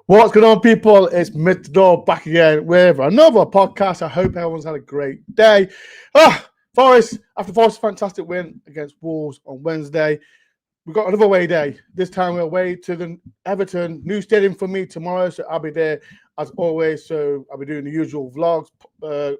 What's going on, people? It's Ben Dore back again with another podcast. I hope everyone's had a great day. Forest, after Forest's fantastic win against Wolves on Wednesday, we've got another away day. This time we're away to the Everton new stadium for me tomorrow, so I'll be there as always. So I'll be doing the usual vlogs,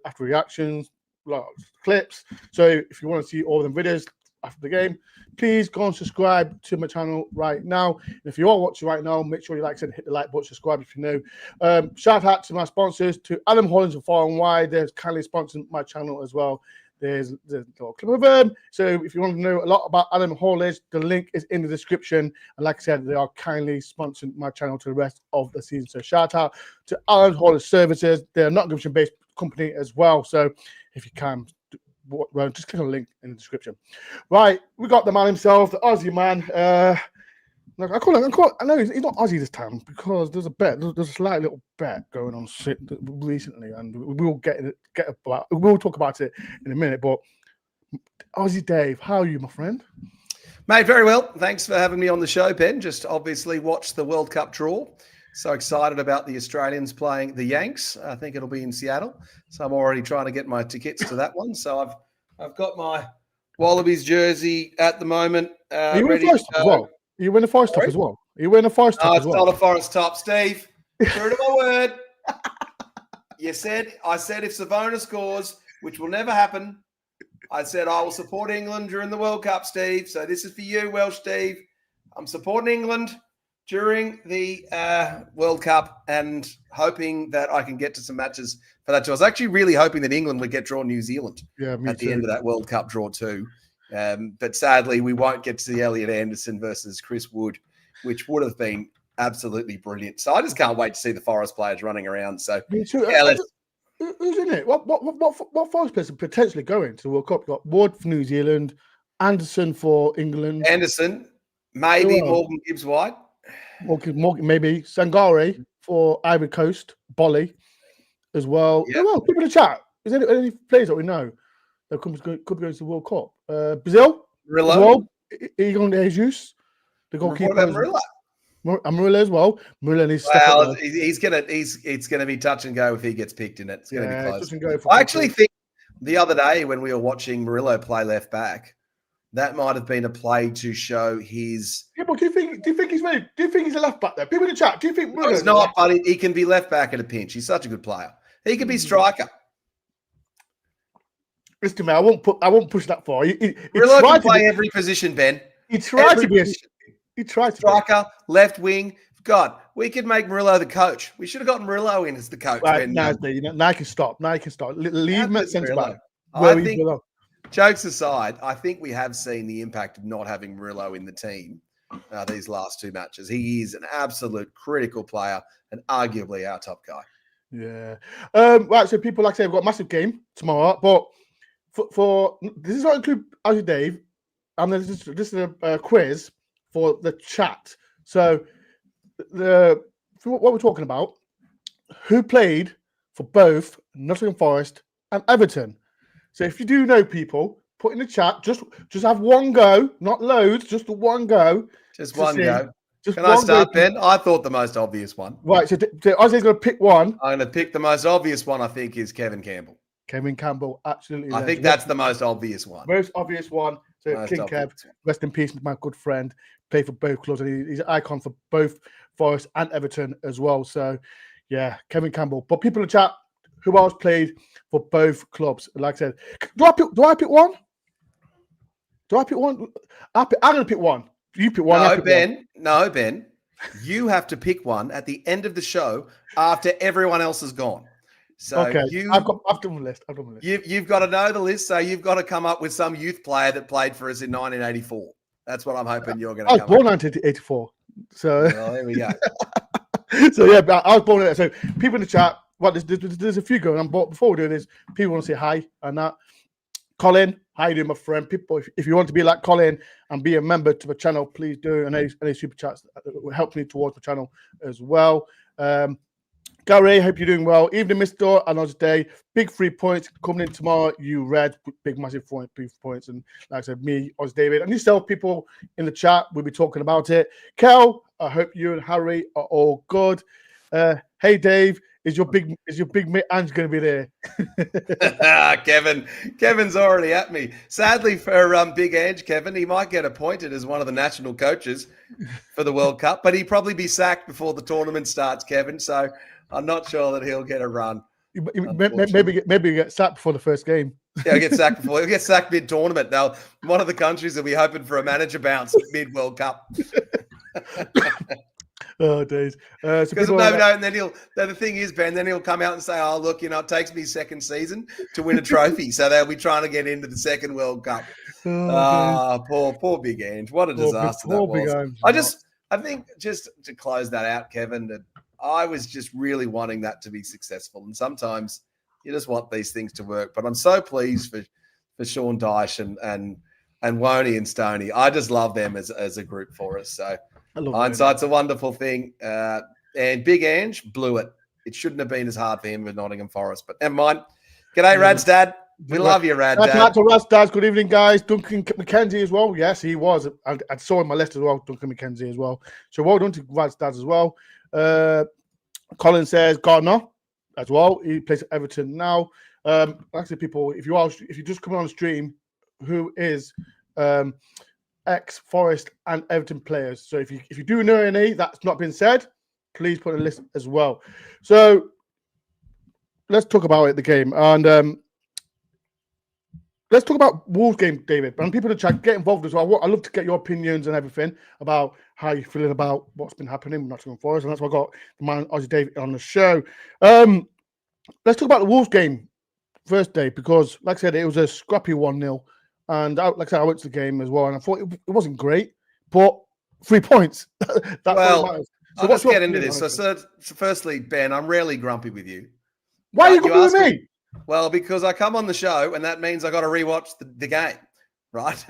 after reactions, vlogs, clips. So if you want to see all of the videos after the game, please go and subscribe to my channel right now. And if you are watching right now, make sure you hit the like button, subscribe if you know. Shout out to my sponsors, to Adam Hollins and Far and Wide. They're kindly sponsoring my channel as well. There's a little clip of them. So if you want to know a lot about Adam Hollins, the link is in the description. And like I said, they are kindly sponsoring my channel to the rest of the season. So shout out to Adam Hollins Services. They're a Nottingham-based company as well. So if you can, well, just click on the link in the description. Right, we got the man himself, the Aussie man. I know he's not Aussie this time because there's a slight little bet going on recently, and we'll we'll talk about it in a minute. But Aussie Dave, how are you, my friend? Mate, very well. Thanks for having me on the show, Ben. Just obviously watched the World Cup draw. So excited about the Australians playing the Yanks. I think it'll be in Seattle. So I'm already trying to get my tickets to that one. So I've got my Wallabies jersey at the moment. Are you wearing a Forest top as well? Are you wearing a Forest top as well? Are you wearing a Forest top as well? No, it's not a Forest top, Steve. True to my word. I said if Savona scores, which will never happen, I said I will support England during the World Cup, Steve. So this is for you, Welsh Steve. I'm supporting England during the World Cup and hoping that I can get to some matches for that too. I was actually really hoping that England would get drawn New Zealand at the end of that World Cup draw too. But sadly, we won't get to see Elliot Anderson versus Chris Wood, which would have been absolutely brilliant. So I just can't wait to see the Forest players running around. So me too. Who's in it? What Forest players are potentially going to the World Cup? You've got Wood for New Zealand, Anderson for England. Anderson, maybe Morgan Gibbs-White. Morgan, maybe Sangare for Ivory Coast, Bolly as well. Yep. Well, people in the chat. Is there any players that we know that could be going to the World Cup? Brazil, Murillo, Egon Jesus, the goalkeeper. Murillo as well. Murillo is. Well, it's gonna be touch and go if he gets picked in it. It's gonna be close. Touch and go I actually think the other day when we were watching Murillo play left back, that might have been a play to show his. Yeah, but do you think he's ready? Do you think he's a left back there? People in the chat. Do you think He's not? But he can be left back at a pinch. He's such a good player. He can be striker. Listen to me. I won't push that far. He Murillo can play every position, Ben. He tried to be. He tried to striker, left wing. God, we could make Murillo the coach. We should have gotten Murillo in as the coach. Right, now he can stop. Now he can stop. Leave him at centre back. I think, jokes aside, I think we have seen the impact of not having Murillo in the team these last two matches. He is an absolute critical player and arguably our top guy. Yeah. Right, so people, like I say, we've got a massive game tomorrow, but for this does not include Aussie Dave, and this is a quiz for the chat. So what we're talking about, who played for both Nottingham Forest and Everton. So if you do know people, put in the chat, just have one go, not loads, just one go. Just one go. Can I start, Ben? I thought the most obvious one. Right, so Ozzy's going to pick one. I'm going to pick the most obvious one, I think, is Kevin Campbell. Kevin Campbell, absolutely. I think that's the most obvious one. Most obvious one. So King Kev, rest in peace, my good friend, played for both clubs, and he's an icon for both Forest and Everton as well. So, yeah, Kevin Campbell. But people in the chat, who else played for both clubs? Like I said, do I pick one? I'm going to pick one. You pick one. No, Ben. You have to pick one at the end of the show after everyone else has gone. So okay. I've done my list. You've got to know the list. So you've got to come up with some youth player that played for us in 1984. That's what I'm hoping you're going to. I was born in 1984. So there we go. So yeah, I was born in. So people in the chat. Well, there's a few going on. But before we do this, people want to say hi and that. Colin, how you doing, my friend? People, if you want to be like Colin and be a member to the channel, please do. And any super chats that will help me towards the channel as well. Gary, hope you're doing well. Evening, Mr. Dore, another day. Big 3 points coming in tomorrow. You read big, massive big points. And like I said, me, Oz David, and yourself, people in the chat, we'll be talking about it. Kel, I hope you and Harry are all good. Hey Dave, is your big mate Ange going to be there? Kevin's already at me. Sadly for Big Ange, Kevin, he might get appointed as one of the national coaches for the World Cup, but he'd probably be sacked before the tournament starts, Kevin. So I'm not sure that he'll get a run. Maybe get sacked before the first game. Yeah, he'll get sacked before. He'll get sacked mid-tournament. Now, one of the countries will be hoping for a manager bounce mid-World Cup. Oh, days. And then the thing is, Ben, then he'll come out and say, oh, look, it takes me second season to win a trophy. So they'll be trying to get into the second World Cup. Poor Big Ange. What a disaster that was. I think just to close that out, Kevin, that I was just really wanting that to be successful. And sometimes you just want these things to work. But I'm so pleased for Sean Dyche and Woney and Stoney. I just love them as a group for us. So hindsight's a wonderful thing. And Big Ange blew it. It shouldn't have been as hard for him with Nottingham Forest. But never mind. G'day, Rad's dad. We love you, Rad Dad. Rad's dad. Good evening, guys. Duncan McKenzie as well. Yes, he was. I saw in my list as well, Duncan McKenzie as well. So well done to Rad's dad as well. Colin says Gardner as well. He plays at Everton now. Actually, people, if you just come on the stream, who is ex-Forest and Everton players. So if you do know any that's not been said, please put in a list as well. So let's talk about it, the game. And let's talk about Wolves game, David. And people in the chat, get involved as well. I'd love to get your opinions and everything about how you're feeling about what's been happening with Nottingham Forest. And that's why I got the man, Aussie David, on the show. Let's talk about the Wolves game first, day, because, like I said, it was a scrappy 1-0. And like I said, I went to the game as well. And I thought it wasn't great, but 3 points. That's well, what matters. So let's get into this. So firstly, Ben, I'm rarely grumpy with you. Why are you grumpy with me? Well, because I come on the show and that means I got to rewatch the game, right?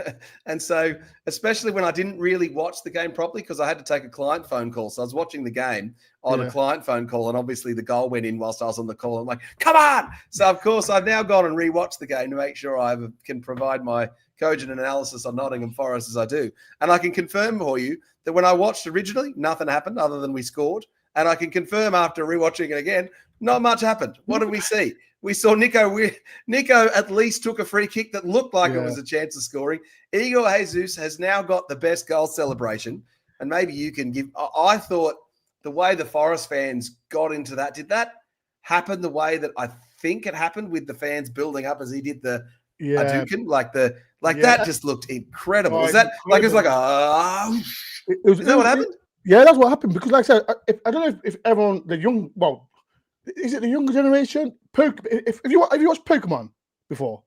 And so, especially when I didn't really watch the game properly because I had to take a client phone call. So I was watching the game on a client phone call and obviously the goal went in whilst I was on the call. I'm like, come on! So, of course, I've now gone and rewatched the game to make sure I can provide my cogent analysis on Nottingham Forest as I do. And I can confirm for you that when I watched originally, nothing happened other than we scored. And I can confirm after rewatching it again, not much happened. What did we see? We saw Nico at least took a free kick that looked like it was a chance of scoring. Igor Jesus has now got the best goal celebration. And maybe you can give... I thought the way the Forest fans got into that, did that happen the way that I think it happened with the fans building up as he did the Hadouken? That just looked incredible. Is that incredible. Like it's like is that what happened? Yeah, that's what happened. Because like I said, I don't know if everyone, the young, well, is it the younger generation? If you watched Pokemon before?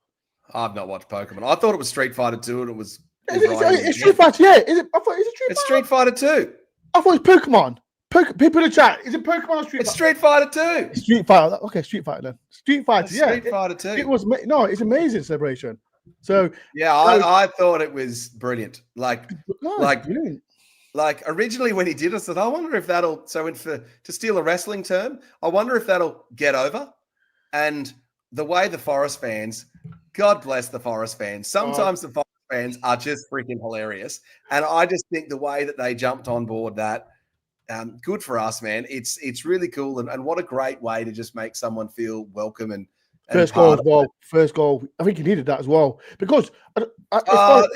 I've not watched Pokemon. I thought it was Street Fighter 2 and it was... It's Street Fighter, yeah. Is it? I thought it's Street Fighter 2. I thought it's Pokemon. People in the chat, is it Pokemon or Street Fighter? It's Street Fighter 2. Street Fighter. Okay, Street Fighter then. Street Fighter, Street Fighter 2. It's amazing celebration. So yeah, I thought it was brilliant. Brilliant. Like originally when he did it, I said, I wonder if that'll, to steal a wrestling term, I wonder if that'll get over. And the way the Forest fans, God bless the Forest fans, sometimes the Forest fans are just freaking hilarious. And I just think the way that they jumped on board that, good for us, man. It's really cool. And what a great way to just make someone feel welcome and First goal as well. First goal. I think he needed that as well because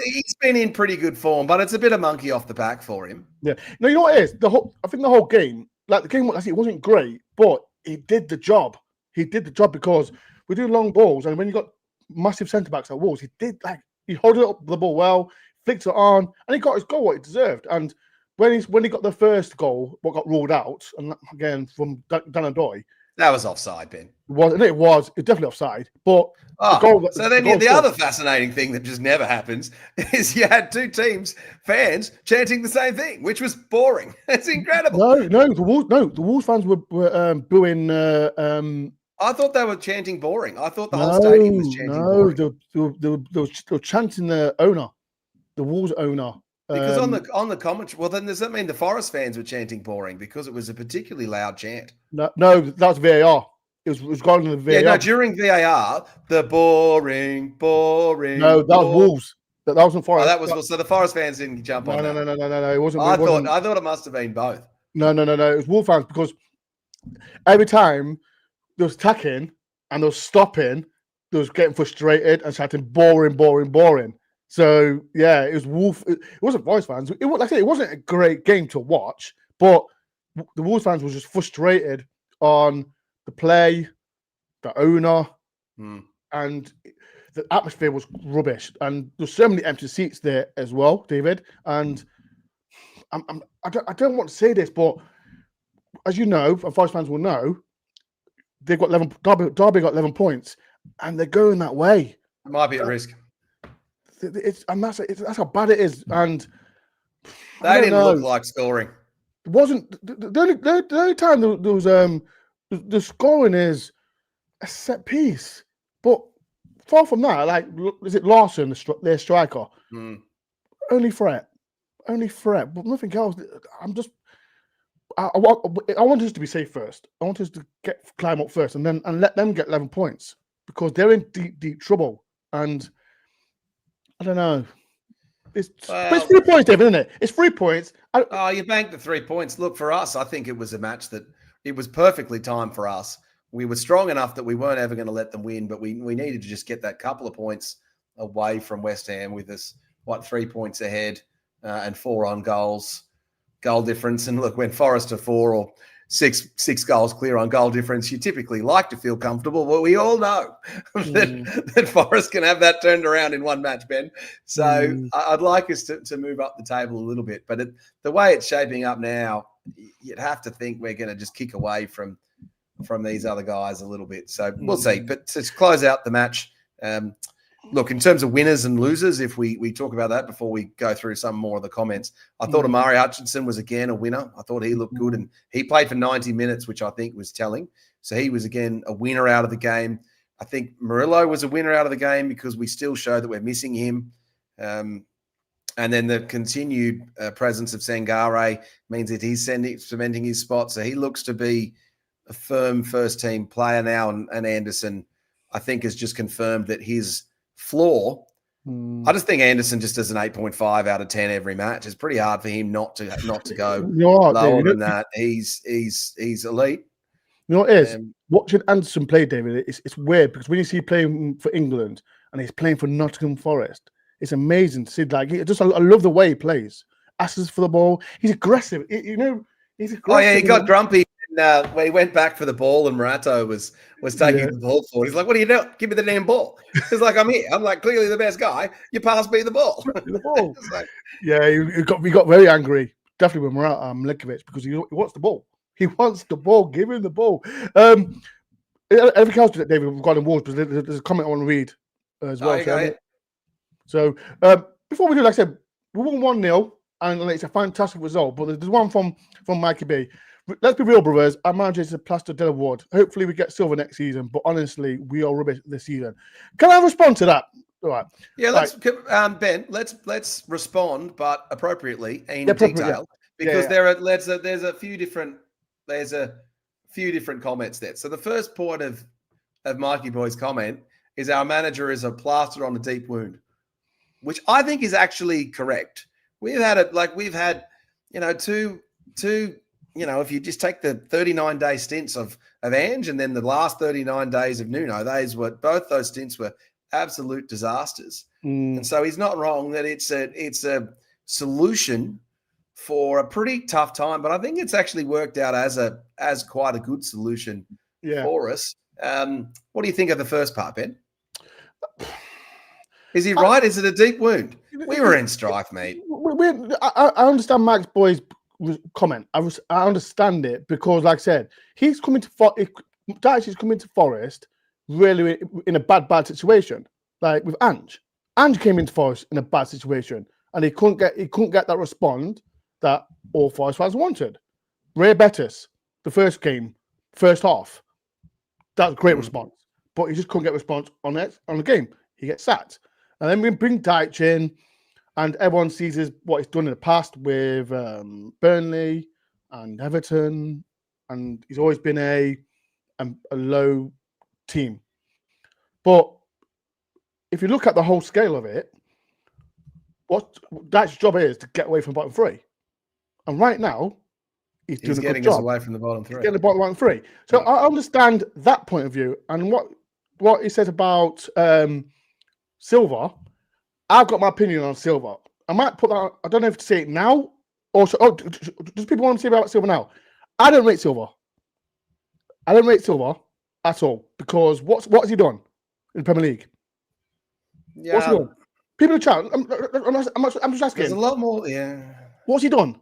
he's been in pretty good form, but it's a bit of monkey off the back for him. Yeah. No, you know what it is? I think the whole game, like the game, it wasn't great, but he did the job. He did the job because we do long balls, and when you got massive centre backs at Wolves, he held up the ball well, flicked it on, and he got his goal what he deserved. And when he got the first goal, what got ruled out, and again from Dan Dore. That was offside, Ben. It was definitely offside. But the other fascinating thing that just never happens is you had two teams, fans, chanting the same thing, which was boring. It's incredible. The Wolves fans were booing. I thought they were chanting boring. I thought the whole stadium was chanting boring. They were chanting the owner, the Wolves owner. Because on the commentary, well, then does that mean the Forest fans were chanting boring because it was a particularly loud chant? No, that was VAR. It was going to the VAR. Yeah, no, during VAR, the boring. No, that was Wolves. That wasn't Forest. So the Forest fans didn't jump on that. No. It wasn't. I thought it must have been both. No. It was Wolves fans because every time they was attacking and they was stopping, they was getting frustrated and shouting boring. So yeah, it was Wolf. It wasn't Forest fans. Like I said, it wasn't a great game to watch, but the Wolves fans were just frustrated on the play, the owner, and the atmosphere was rubbish. And there's so many empty seats there as well, David. And I don't want to say this, but as you know, and Forest fans will know, they've got 11. Derby got 11 points, and they're going that way. It might be at risk. That's how bad it is. And they didn't look like scoring. It wasn't the only time there was the scoring is a set piece, but far from that, like, is it Larson, their striker? Only threat, but nothing else. I want us to be safe first. I want us to climb up first, and let them get 11 points because they're in deep trouble. And I don't know. It's 3 points, David, isn't it? It's 3 points. You banked the 3 points. Look, for us, I think it was a match that it was perfectly timed for us. We were strong enough that we weren't ever going to let them win, but we needed to just get that couple of points away from West Ham with us, 3 points ahead and 4 on goal difference. And look, when Forest are 4 or six goals clear on goal difference, you typically like to feel comfortable, but we all know that Forest can have that turned around in one match, Ben. So I'd like us to move up the table a little bit, but the way it's shaping up now, you'd have to think we're going to just kick away from these other guys a little bit. So we'll see. But to close out the match, look, in terms of winners and losers, if we talk about that before we go through some more of the comments, I thought Amari Hutchinson was again a winner. I thought he looked good, and he played for 90 minutes, which I think was telling. So he was again a winner out of the game. I think Murillo was a winner out of the game because we still show that we're missing him. And then the continued presence of Sangare means that he's cementing his spot. So he looks to be a firm first-team player now. And Anderson, I think, has just confirmed that his floor. I just think Anderson just does an 8.5 out of 10 every match. It's pretty hard for him not to go lower than that. He's elite. You know what it is? Watching Anderson play, David, it's weird because when you see him playing for England and he's playing for Nottingham Forest, it's amazing to see. Like, I love the way he plays. Asks for the ball. He's aggressive. He's aggressive. Oh yeah, he got grumpy when he went back for the ball and Murato was taking the ball forward. He's like, "What are you doing? Give me the damn ball." He's like, "I'm here. I'm like clearly the best guy. You pass me the ball." Like, yeah, he got very angry. Definitely with Milinkovic because he wants the ball. He wants the ball. Give him the ball. Everything else, David, regarding Wolves, because there's a comment I want to read as well. So before we do, like I said, we won 1-0, and it's a fantastic result. But there's one from Mikey B. Let's be real, brothers. Our manager is a plaster de award. Hopefully, we get silver next season. But honestly, we are rubbish this season. Can I respond to that? All right. Yeah, Ben. Let's respond, but appropriately in detail, because there's a few different comments there. So the first point of Mikey Boy's comment is our manager is a plaster on a deep wound, which I think is actually correct. We've had two, if you just take the 39-day stints of Ange and then the last 39 days of Nuno, both those stints were absolute disasters. And so he's not wrong that it's a solution for a pretty tough time, but I think it's actually worked out as quite a good solution for us. What do you think of the first part, Ben? Is he right? Is it a deep wound? We were in strife, mate. I understand Max Boy's comment. I understand it because, like I said, he's coming to Forest really in a bad situation. Like with Ange. Ange came into Forest in a bad situation, and he couldn't get that response that all Forest fans wanted. Ray Betis, the first half, that's a great response, but he just couldn't get response on the game. He gets sacked. And then we bring Deitch in, and everyone sees what he's done in the past with Burnley and Everton, and he's always been a low team. But if you look at the whole scale of it, what Deitch's job is to get away from bottom three. And right now, he's doing a good getting us job. away from the bottom He's three. getting the bottom 3. So I understand that point of view. And what he says about Silva, I've got my opinion on Silva. I might put that. I don't know if to say it now or does people want to say about Silva now? I don't rate Silva. I don't rate Silva at all because what has he done in the Premier League? Yeah, what's he done? People in the chat. I'm just asking. There's a lot more. Yeah. What's he done?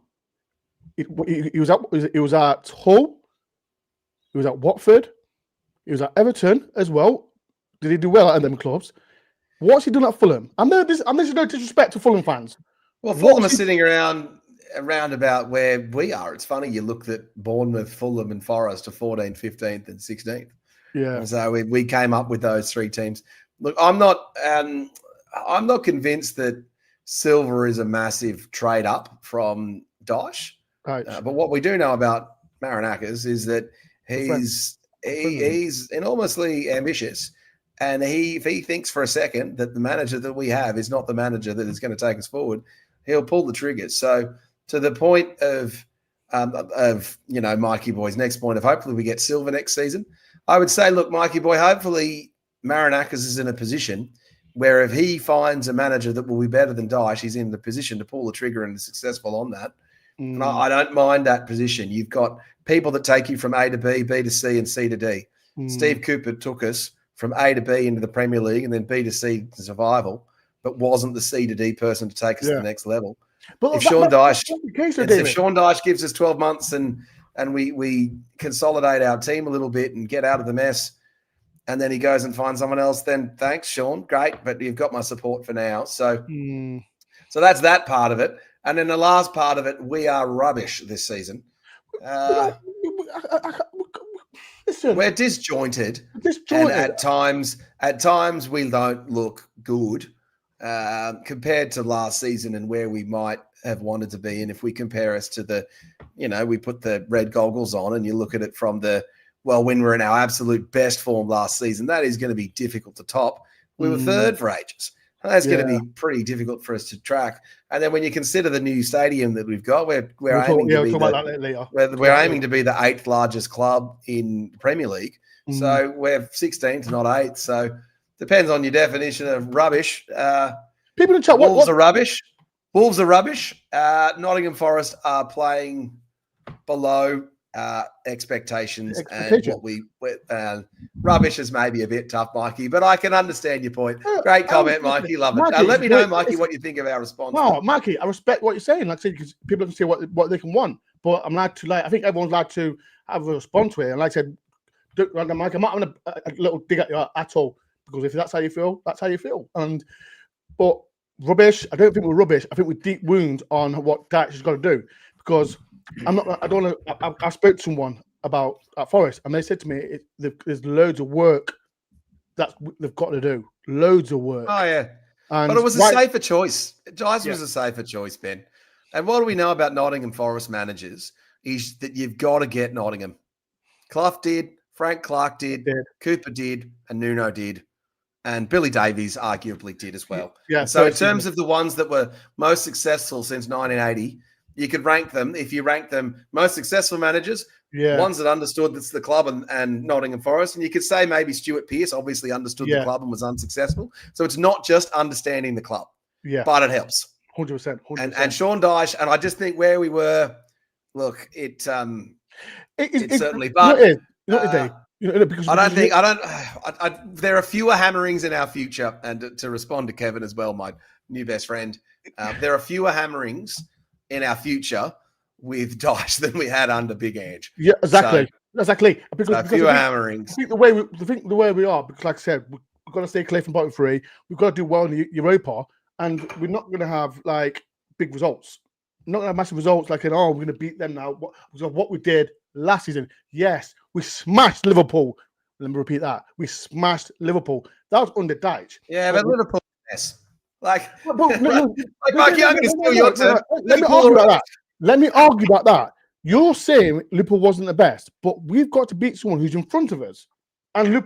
He was at Hull. He was at Watford. He was at Everton as well. Did he do well at them clubs? What's he done at Fulham? This is no disrespect to Fulham fans. Well, Fulham are sitting around about where we are. It's funny you looked at Bournemouth, Fulham, and Forest to 14th, 15th, and 16th. Yeah. And so we came up with those 3 teams. Look, I'm not convinced that Silva is a massive trade up from Dyche. Right. But what we do know about Marinakis is that he's enormously ambitious. And if he thinks for a second that the manager that we have is not the manager that is going to take us forward, he'll pull the triggers. So to the point of Mikey Boy's next point of hopefully we get Silva next season, I would say, look, Mikey Boy, hopefully Marinakis is in a position where if he finds a manager that will be better than Dyche, he's in the position to pull the trigger and is successful on that. And I don't mind that position. You've got people that take you from A to B, B to C, and C to D. Steve Cooper took us from A to B into the Premier League and then B to C to survival, but wasn't the C to D person to take us to the next level. But if Sean Dyche gives us 12 months and we consolidate our team a little bit and get out of the mess, and then he goes and finds someone else, then thanks, Sean. Great, but you've got my support for now. So that's that part of it. And then the last part of it, we are rubbish this season. Listen, we're disjointed. And at times we don't look good compared to last season and where we might have wanted to be. And if we compare us to we put the red goggles on and you look at it from when we're in our absolute best form last season, that is going to be difficult to top. We were third for ages. That's going to be pretty difficult for us to track. And then when you consider the new stadium that we've got, we're aiming to be the 8th largest club in the Premier League. So we're 16th, not 8th. So depends on your definition of rubbish. People in chat, Wolves are rubbish. Wolves are rubbish. Nottingham Forest are playing below expectations. And rubbish is maybe a bit tough, Mikey, but I can understand your point. Great comment, Mikey. Love it. Mikey, let me know, Mikey, what you think of our response. No, Mikey, I respect what you're saying. Like I said, because people can say what they can want, but I'm allowed to I think everyone's allowed to have a response to it. And like I said, Mike, I'm not having a little dig at you at all because if that's how you feel, that's how you feel. But rubbish. I don't think we're rubbish. I think we're deep wounds on what Dyche has got to do because. I spoke to someone about at Forest, and they said to me, "There's loads of work that they've got to do. Loads of work." Oh yeah, but it was a safer choice. Dyche was a safer choice, Ben. And what do we know about Nottingham Forest managers is that you've got to get Nottingham. Clough did, Frank Clark did, Cooper did, and Nuno did, and Billy Davies arguably did as well. Yeah. So in terms of the ones that were most successful since 1980. You could rank them, if you rank them most successful managers, ones that understood that's the club and Nottingham Forest. And you could say maybe Stuart Pearce obviously understood the club and was unsuccessful. So it's not just understanding the club, but it helps. 100%. And Sean Dyche, and I just think where we were, look, it certainly, but there are fewer hammerings in our future. And to respond to Kevin as well, my new best friend, there are fewer hammerings in our future with Dyche than we had under Big Ange. Yeah, exactly. Exactly. Because fewer hammerings. I think the way we are, because like I said, we've got to stay clear from bottom 3. We've got to do well in the Europa, and we're not going to have like big results. We're not going to have massive results like, we're going to beat them now. What we did last season, yes, we smashed Liverpool. Let me repeat that. We smashed Liverpool. That was under Dyche. Yeah, but Liverpool, yes. Let me argue about that. You're saying Liverpool wasn't the best, but we've got to beat someone who's in front of us, and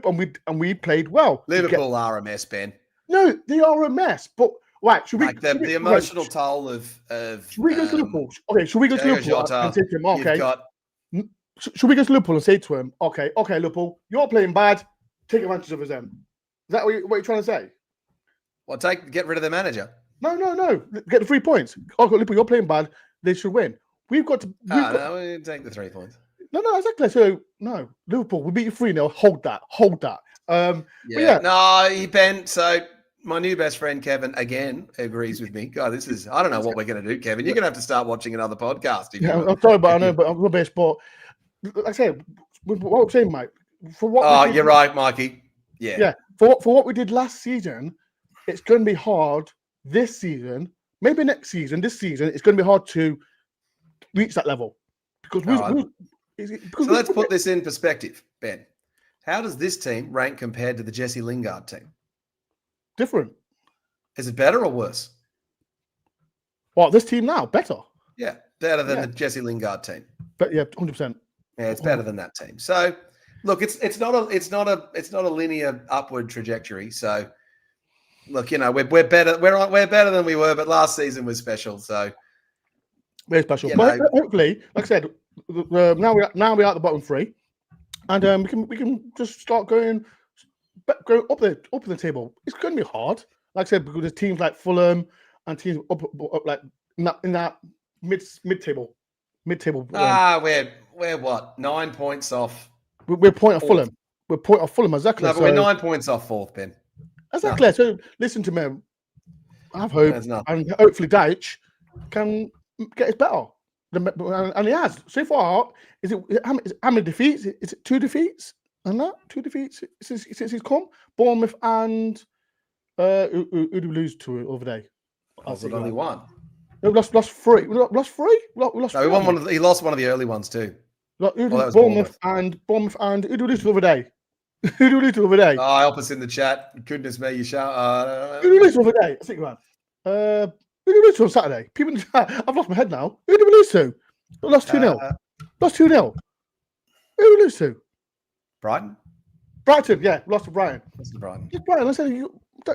we played well. Liverpool are a mess, Ben. No, they are a mess. But right, the emotional toll of should we go to Liverpool? Okay, should we go to Liverpool? You've got should we go to Liverpool and say to him, okay, Liverpool, you're playing bad. Take advantage of us then. Is that what you're trying to say? Well, get rid of the manager. No. Get the 3 points. Okay, Liverpool, you're playing bad. They should win. We've got to. No, we take the 3 points. No, exactly. So no, Liverpool, we beat you 3-0. Hold that. No, Ben. So my new best friend Kevin again agrees with me. God, I don't know what we're going to do, Kevin. You're going to have to start watching another podcast. I'm sorry, but I know, but I'm rubbish. But like I said, what I'm saying, Mike. For what? You're right, Mikey. Yeah. For what we did last season, it's going to be hard this season. Maybe next season. This season, it's going to be hard to reach that level because So let's put this in perspective, Ben. How does this team rank compared to the Jesse Lingard team? Different. Is it better or worse? Well, this team now better. Yeah, better than the Jesse Lingard team. But yeah, 100%. Yeah, it's better than that team. So, look, it's not a linear upward trajectory. So, look, we're better. We're better than we were, but last season was special. So, very special. But hopefully, like I said, now we're at the bottom 3, and we can just start going up the table. It's going to be hard, like I said, because there's teams like Fulham and teams up like in that mid table. We're what 9 points off. We're point off Fulham. We're point off Fulham exactly. No, but we're 9 points off 4th, Ben. Exactly. No. So listen to me. I have hope, and hopefully Deitch can get it better. And he has so far. Is it how many defeats? Is it 2 defeats? And that 2 defeats since he's come. Bournemouth and who did we lose to the other day? Was it only 1? No, we lost 3. We lost 3. We lost. No, we won he lost one of the early ones too. Bournemouth and who did we lose the other day? Who did we lose the other day? Oh, help us in the chat. Goodness me, you shout. Who did we lose the other day? I think about. Who did we lose to on Saturday? People in the chat. I've lost my head now. Who did we lose to? We lost 2-0. Lost 2-0. Who did we lose to? Brighton, yeah, lost to Brighton. Lost to Brighton. Just Brighton. I said,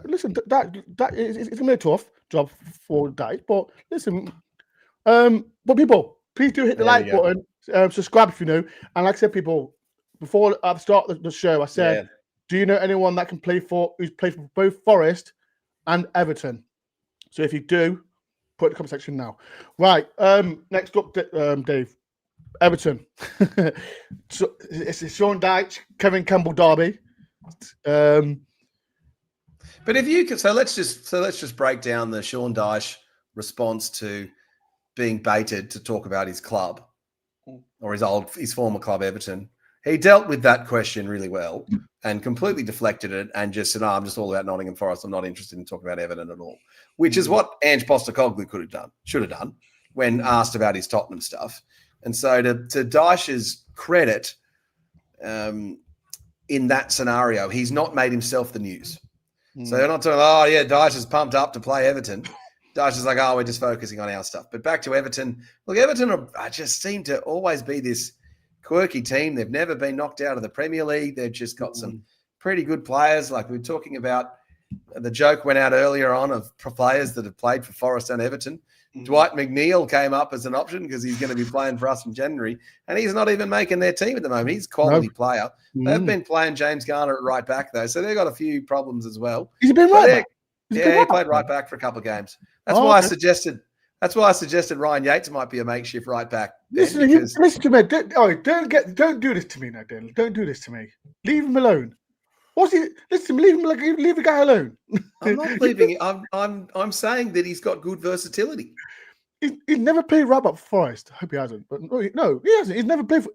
listen, that is it's gonna be a tough job for Dyche, but listen, but people, please do hit the like button, subscribe if you know, and like I said, people, before at the start of the show, I said, do you know anyone that can who's played for both Forest and Everton? So if you do, put it in the comment section now. Right, next up, Dave. Everton. So it's a Sean Dyche, Kevin Campbell derby. But if you could, so let's just break down the Sean Dyche response to being baited to talk about his club or his former club Everton. He dealt with that question really well and completely deflected it and just said, "No, I'm just all about Nottingham Forest. I'm not interested in talking about Everton at all," which is what Ange Postecoglou should have done when asked about his Tottenham stuff. And so to Dyche's credit, in that scenario, he's not made himself the news. So they're not talking, Dyche is pumped up to play Everton. Dyche is like, we're just focusing on our stuff. But back to Everton. Look, Everton just seem to always be this quirky team. They've never been knocked out of the Premier League. They've just got some pretty good players. Like we were talking about, the joke went out earlier on of players that have played for Forest and Everton. Dwight McNeil came up as an option because he's going to be playing for us in January, and he's not even making their team at the moment. He's a quality player. They've been playing James Garner at right back, though, so they've got a few problems as well. He's been right back? He played right back for a couple of games. That's why I suggested Ryan Yates might be a makeshift right back. Listen to me. Don't do this to me now, Dan. Don't do this to me. Leave him alone. What's he? Listen, leave the guy alone. I'm not leaving. I'm saying that he's got good versatility. He's never played right back for Forest. I hope he hasn't. But no, he hasn't. He's never played.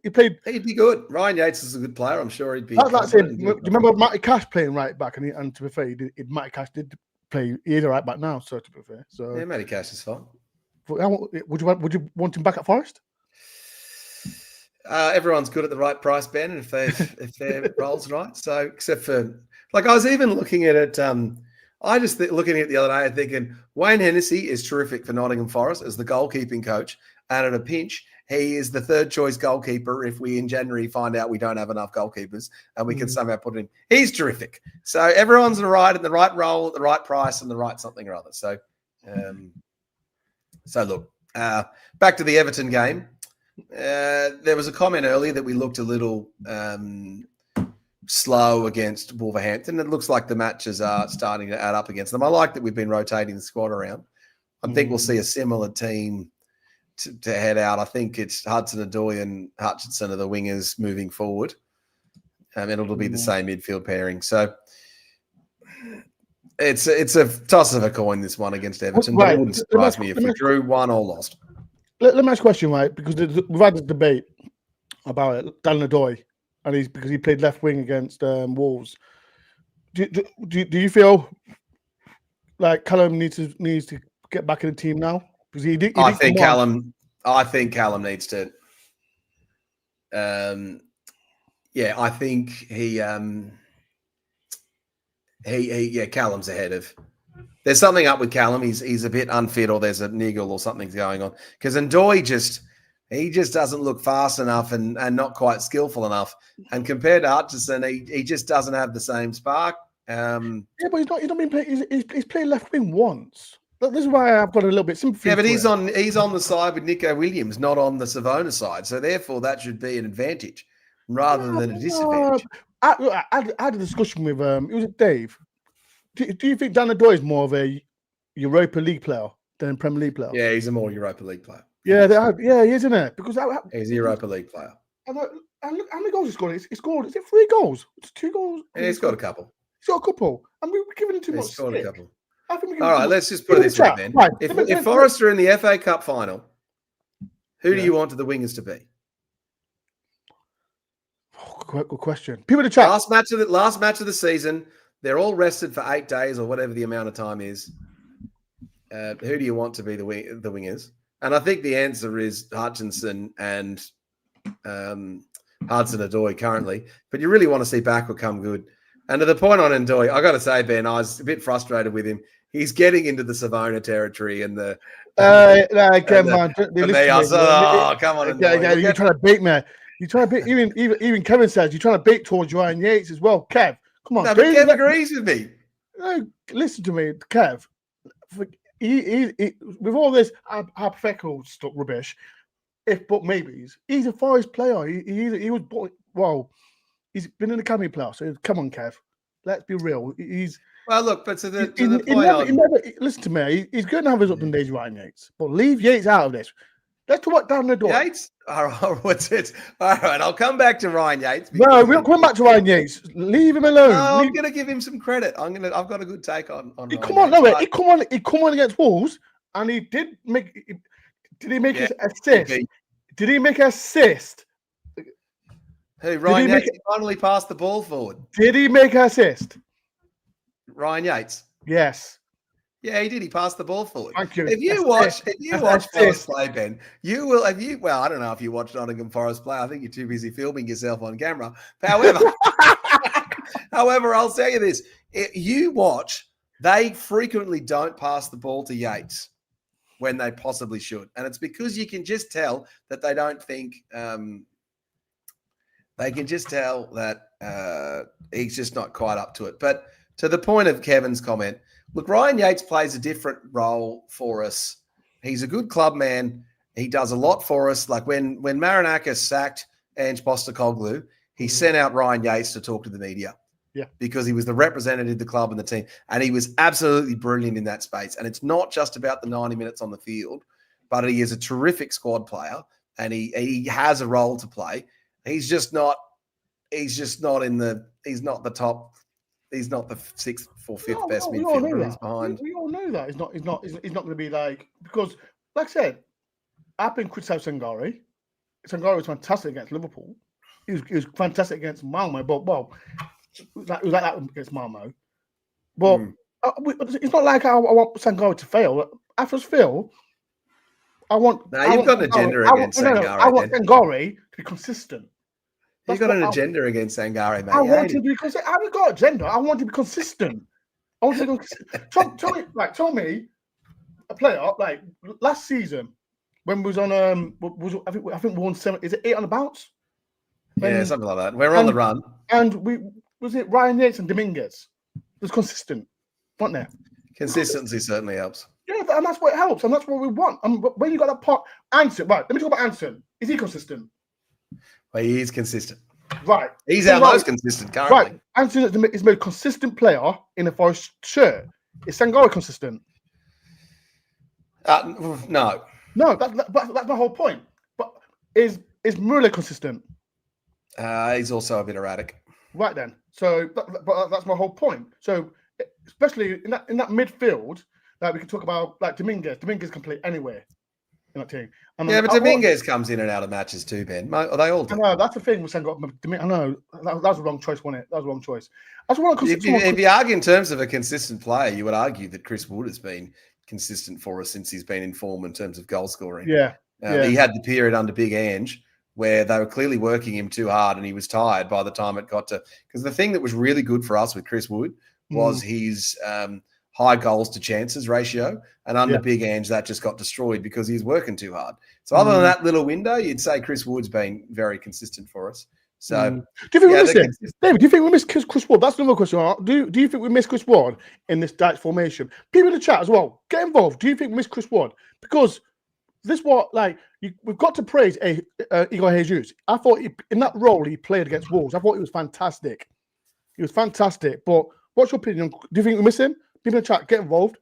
He'd be good. Ryan Yates is a good player. I'm sure he'd be. That's like saying, do you remember Matty Cash playing right back? And to be fair, Matty Cash did play. He is a right back now. So to be fair, yeah, Matty Cash is fine. Would you want him back at Forest? Everyone's good at the right price, Ben, if their role's right. So, except for, like, I was even looking at it. Looking at it the other day and thinking Wayne Hennessy is terrific for Nottingham Forest as the goalkeeping coach, and at a pinch, he is the third choice goalkeeper if we in January find out we don't have enough goalkeepers and we can somehow put him. He's terrific. So everyone's right in the right role at the right price and the right something or other. So, look, back to the Everton game. There was a comment earlier that we looked a little slow against Wolverhampton. It looks like the matches are starting to add up against them. I like that we've been rotating the squad around. I think we'll see a similar team to head out. I think it's Hudson-Odoi and Hutchinson are the wingers moving forward. And it'll be the same midfield pairing. So it's a toss of a coin, this one against Everton. But it wouldn't surprise me if we drew, won, or lost. Let me ask a question, right? Because we've had this debate about it. Hudson-Odoi, and because he played left wing against Wolves. Do you feel like Callum needs to get back in the team now? Because I think Callum needs to. I think Callum's ahead of. There's something up with Callum. He's a bit unfit, or there's a niggle or something's going on. Because Ndoi just doesn't look fast enough and not quite skillful enough. And compared to Hutchison, he just doesn't have the same spark. But he's not been playing. He's played left wing once. This is why I've got a little bit sympathy. Yeah, but he's on the side with Nico Williams, not on the Savona side. So therefore, that should be an advantage rather than a disadvantage. I had a discussion with it was Dave. Do you think Hudson-Odoi is more of a Europa League player than a Premier League player? Yeah, he's a more Europa League player. Yeah, he is, isn't it? Because he's a Europa League player. And look how many goals he scored. He scored. Is it 3 goals? It's 2 goals. Yeah, he's got a couple. He's got a couple. And we were giving him too much. He's scored a couple. All right, let's just put it this way then. Right. If Forest are in the FA Cup final, who do you want the wingers to be? Good question. People in the chat. Last match of the season. They're all rested for 8 days or whatever the amount of time is. Who do you want to be the wingers? And I think the answer is Hutchinson and Hudson-Odoi currently. But you really want to see Backward come good. And to the point on Ndoi, I got to say, Ben, I was a bit frustrated with him. He's getting into the Savona territory and the. Come on! You're trying to bait me. You trying to bait. Even Kevin says you're trying to bait towards Ryan Yates as well. Kev, come on. No, but Kev agrees with me. No, listen to me, Kev. He with all this hypothetical stuff rubbish, but maybes, he's a Forest player. He was he's been an academy player. So come on, Kev. Let's be real. But to the point listen to me. He's going to have his up and days, Ryan Yates. But leave Yates out of this. Let's talk about Hudson-Odoi. Yates? All right, what's it? All right, I'll come back to Ryan Yates. No, we're not coming back to Ryan Yates. Leave him alone. No, I'm going to give him some credit. I've got a good take on he come on against Wolves, and he did make. Did he make his assist? Did he make an assist? Who? Ryan Yates finally passed the ball forward. Did he make an assist? Ryan Yates. Yes. Yeah, he did. He passed the ball forward. Thank you. If you watch Forest play, Ben, you will. Well, I don't know if you watch Nottingham Forest play. I think you're too busy filming yourself on camera. However, I'll tell you this: you watch. They frequently don't pass the ball to Yates when they possibly should, and it's because you can just tell that they don't think. They can just tell that he's just not quite up to it. But to the point of Kevin's comment. Look, Ryan Yates plays a different role for us. He's a good club man. He does a lot for us. Like when Marinakis sacked Ange Postecoglou, he sent out Ryan Yates to talk to the media. Yeah. Because he was the representative of the club and the team. And he was absolutely brilliant in that space. And it's not just about the 90 minutes on the field, but he is a terrific squad player and he has a role to play. He's not the top. He's not the 6th or 5th best midfielder. He's behind. We all know that. He's not going to be like, because, like I said, I've been criticising Sangare. Sangare was fantastic against Liverpool. He was fantastic against Malmo. But it was like that against Malmo. But it's not like I want Sangare to fail. After his fail, you've got an agenda against Sangare. I want Sangare to be consistent. You've got an agenda against Sangare, mate. I want to be consistent. I haven't got an agenda. I want to be consistent. I want to be consistent. Tell me, a player like last season when we was on I think we won 7. Is it 8 on the bounce? Yeah, something like that. We're on the run, and was it Ryan Yates and Dominguez? It was consistent, wasn't there? Consistency certainly helps. Yeah, and that's what helps, and that's what we want. And when you got that pot, Anson, right? Let me talk about Anson. Is he consistent? Well, he is consistent. Right. He's our most consistent currently. Right. Anthony is the most consistent player in a Forest shirt. Is Sangare consistent? No. No, that's my whole point. But is Muller consistent? He's also a bit erratic. Right then. So but that's my whole point. So especially in that midfield, like we can talk about like Dominguez. Dominguez can play anywhere in that team. Yeah, but Dominguez comes in and out of matches too, Ben. They all do. I know, that's the thing with Sangare. I know that was the wrong choice, wasn't it? That was the wrong choice. If you argue in terms of a consistent player, you would argue that Chris Wood has been consistent for us since he's been in form in terms of goal scoring. Yeah. He had the period under Big Ange where they were clearly working him too hard and he was tired by the time it got to... Because the thing that was really good for us with Chris Wood was his high goals to chances ratio. And under Big Ange, that just got destroyed because he was working too hard. So other than that little window, you'd say Chris Wood's been very consistent for us. So, do you think we miss him? David, do you think we miss Chris Ward? That's another question. Do you think we miss Chris Ward in this Dutch formation? People in the chat as well, get involved. Do you think we miss Chris Ward? Because this what we've got to praise Igor Jesus. I thought in that role he played against Wolves. I thought he was fantastic. He was fantastic. But what's your opinion? Do you think we miss him? People in the chat, get involved.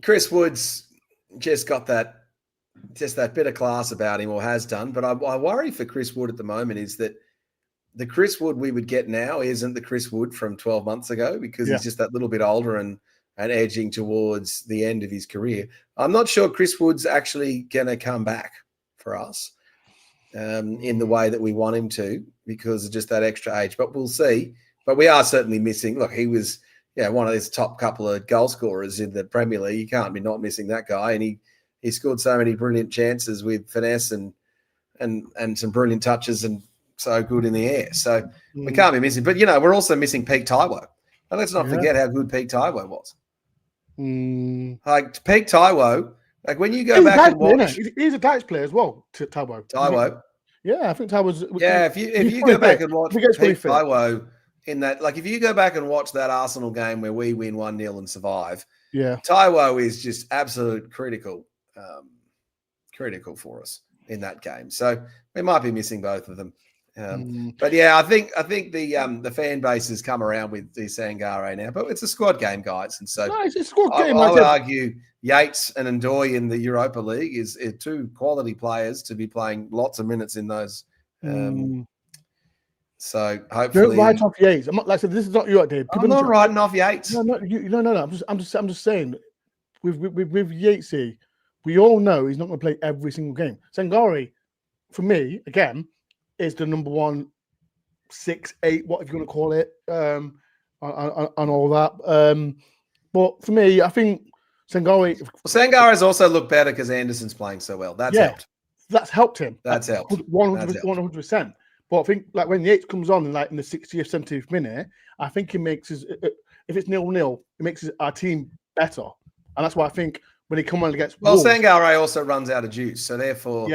Chris Wood's just got that bit of class about him, or has done. But I worry for Chris Wood at the moment is that the Chris Wood we would get now isn't the Chris Wood from 12 months ago because he's just that little bit older and edging towards the end of his career. I'm not sure Chris Wood's actually going to come back for us in the way that we want him to because of just that extra age. But we'll see. But we are certainly missing. Look, he was one of his top couple of goal scorers in the Premier League. You can't be not missing that guy. And he scored so many brilliant chances with finesse and some brilliant touches and so good in the air. So we can't be missing. But, we're also missing Peak Taiwo. And let's not forget how good Peak Taiwo was. Like Peak Taiwo, like when you go back and watch... He's a Dutch player as well, Taiwo. Yeah, I think Taiwo's... Yeah, if you go back and watch Peak Taiwo in that... Like if you go back and watch that Arsenal game where we win 1-0 and survive, Taiwo is just absolute critical for us in that game. So we might be missing both of them. But I think the fan base has come around with the Sangare now. But it's a squad game, guys, and so it's a squad game. I would argue Yates and Dore in the Europa League is two quality players to be playing lots of minutes in those. So hopefully, don't write off Yates. I'm not, like I said, this is not you, Dave. I'm not writing off Yates. No. I'm just saying, with Yatesy, we all know he's not going to play every single game. Sangare, for me, again, is the number 1, 6, 8, whatever you want to call it, and all that. But for me, I think Sangare... Sangare has also looked better because Anderson's playing so well. That's helped. That's helped him. That's helped. 100%. But I think like when Yates comes on in the 60th, 70th minute, I think he makes if it's 0-0, it makes our team better. And that's why I think when he come on against Wolves, Sangare also runs out of juice. So therefore,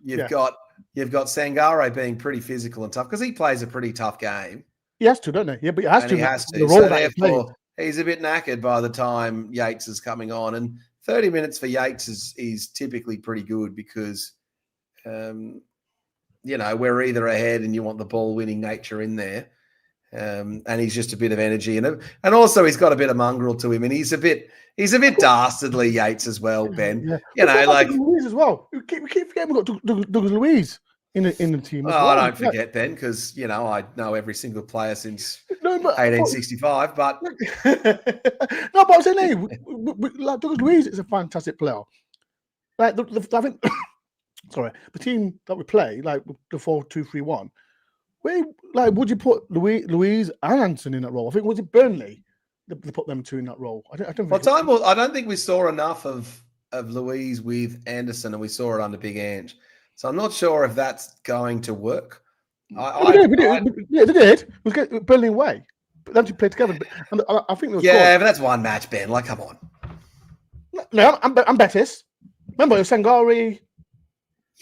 you've got Sangare being pretty physical and tough because he plays a pretty tough game. He has to, don't he? Yeah, but he has to. He has to. So therefore, he's a bit knackered by the time Yates is coming on. And 30 minutes for Yates is typically pretty good because, we're either ahead and you want the ball-winning nature in there. And he's just a bit of energy. And also he's got a bit of mongrel to him. And he's a bit dastardly, Yates, as well, Ben. Yeah. Like Luiz as well. We keep forgetting we've got Douglas Luiz in the team. I don't forget, Ben, because I know every single player since 1865. But but I'm saying, hey, like Douglas Luiz is a fantastic player. Like I think, sorry, the team that we play, like the 4-2-3-1. Would you put Louise and Anson in that role? I think was it Burnley they put them two in that role. I don't think we saw enough of Louise with Anderson, and we saw it under Big Ange. So I'm not sure if that's going to work. They did. It was Burnley away. But them two played together. And I think there was but that's one match, Ben. Like, come on. No, I'm Betis. Remember, it was Sangare.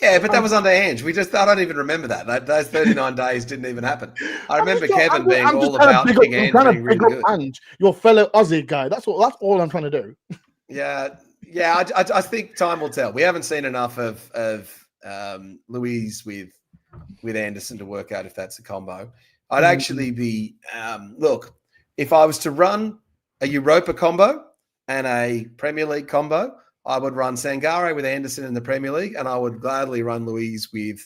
Yeah, but that was under Ange. I don't even remember that. Those 39 days didn't even happen. I remember Kevin being all about Big Ange being really good. Ange, your fellow Aussie guy. That's all I'm trying to do. Yeah. I think time will tell. We haven't seen enough of Louise with Anderson to work out if that's a combo. I'd actually be look, if I was to run a Europa combo and a Premier League combo, I would run Sangare with Anderson in the Premier League, and I would gladly run Louise with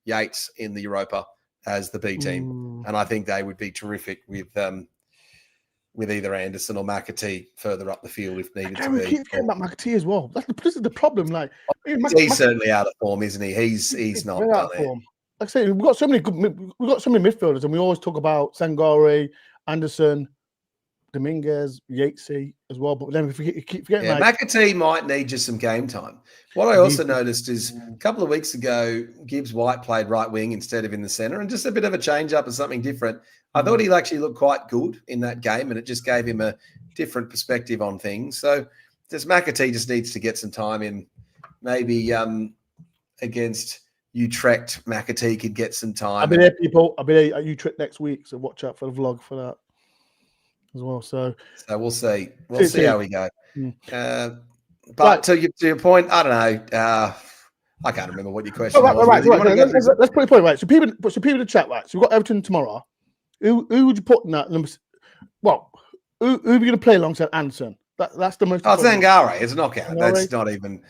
Yates in the Europa as the B team. And I think they would be terrific with either Anderson or McAtee further up the field if needed to be. We keep getting about McAtee as well. This is the problem. Like he's certainly out of form, isn't he? He's not out of form. Like I say, we've got so many midfielders, and we always talk about Sangare, Anderson, Dominguez, Yatesy as well. But then we keep forgetting. McAtee might need just some game time. What I also noticed is a couple of weeks ago, Gibbs White played right wing instead of in the centre, and just a bit of a change up and something different. I thought he actually looked quite good in that game, and it just gave him a different perspective on things. So McAtee just needs to get some time in. Maybe against Utrecht, McAtee could get some time. I'll be there, people. I'll be there at Utrecht next week, so watch out for the vlog for that as well. So we'll see. We'll see how we go. But to your point, I don't know. I can't remember what your question was. Right. Let's put a point right. So people in the chat, right? So we've got Everton tomorrow. Who would you put in that number? Well, who are we going to play alongside Anderson? That's the most. Sangare. It's a knockout. That's not even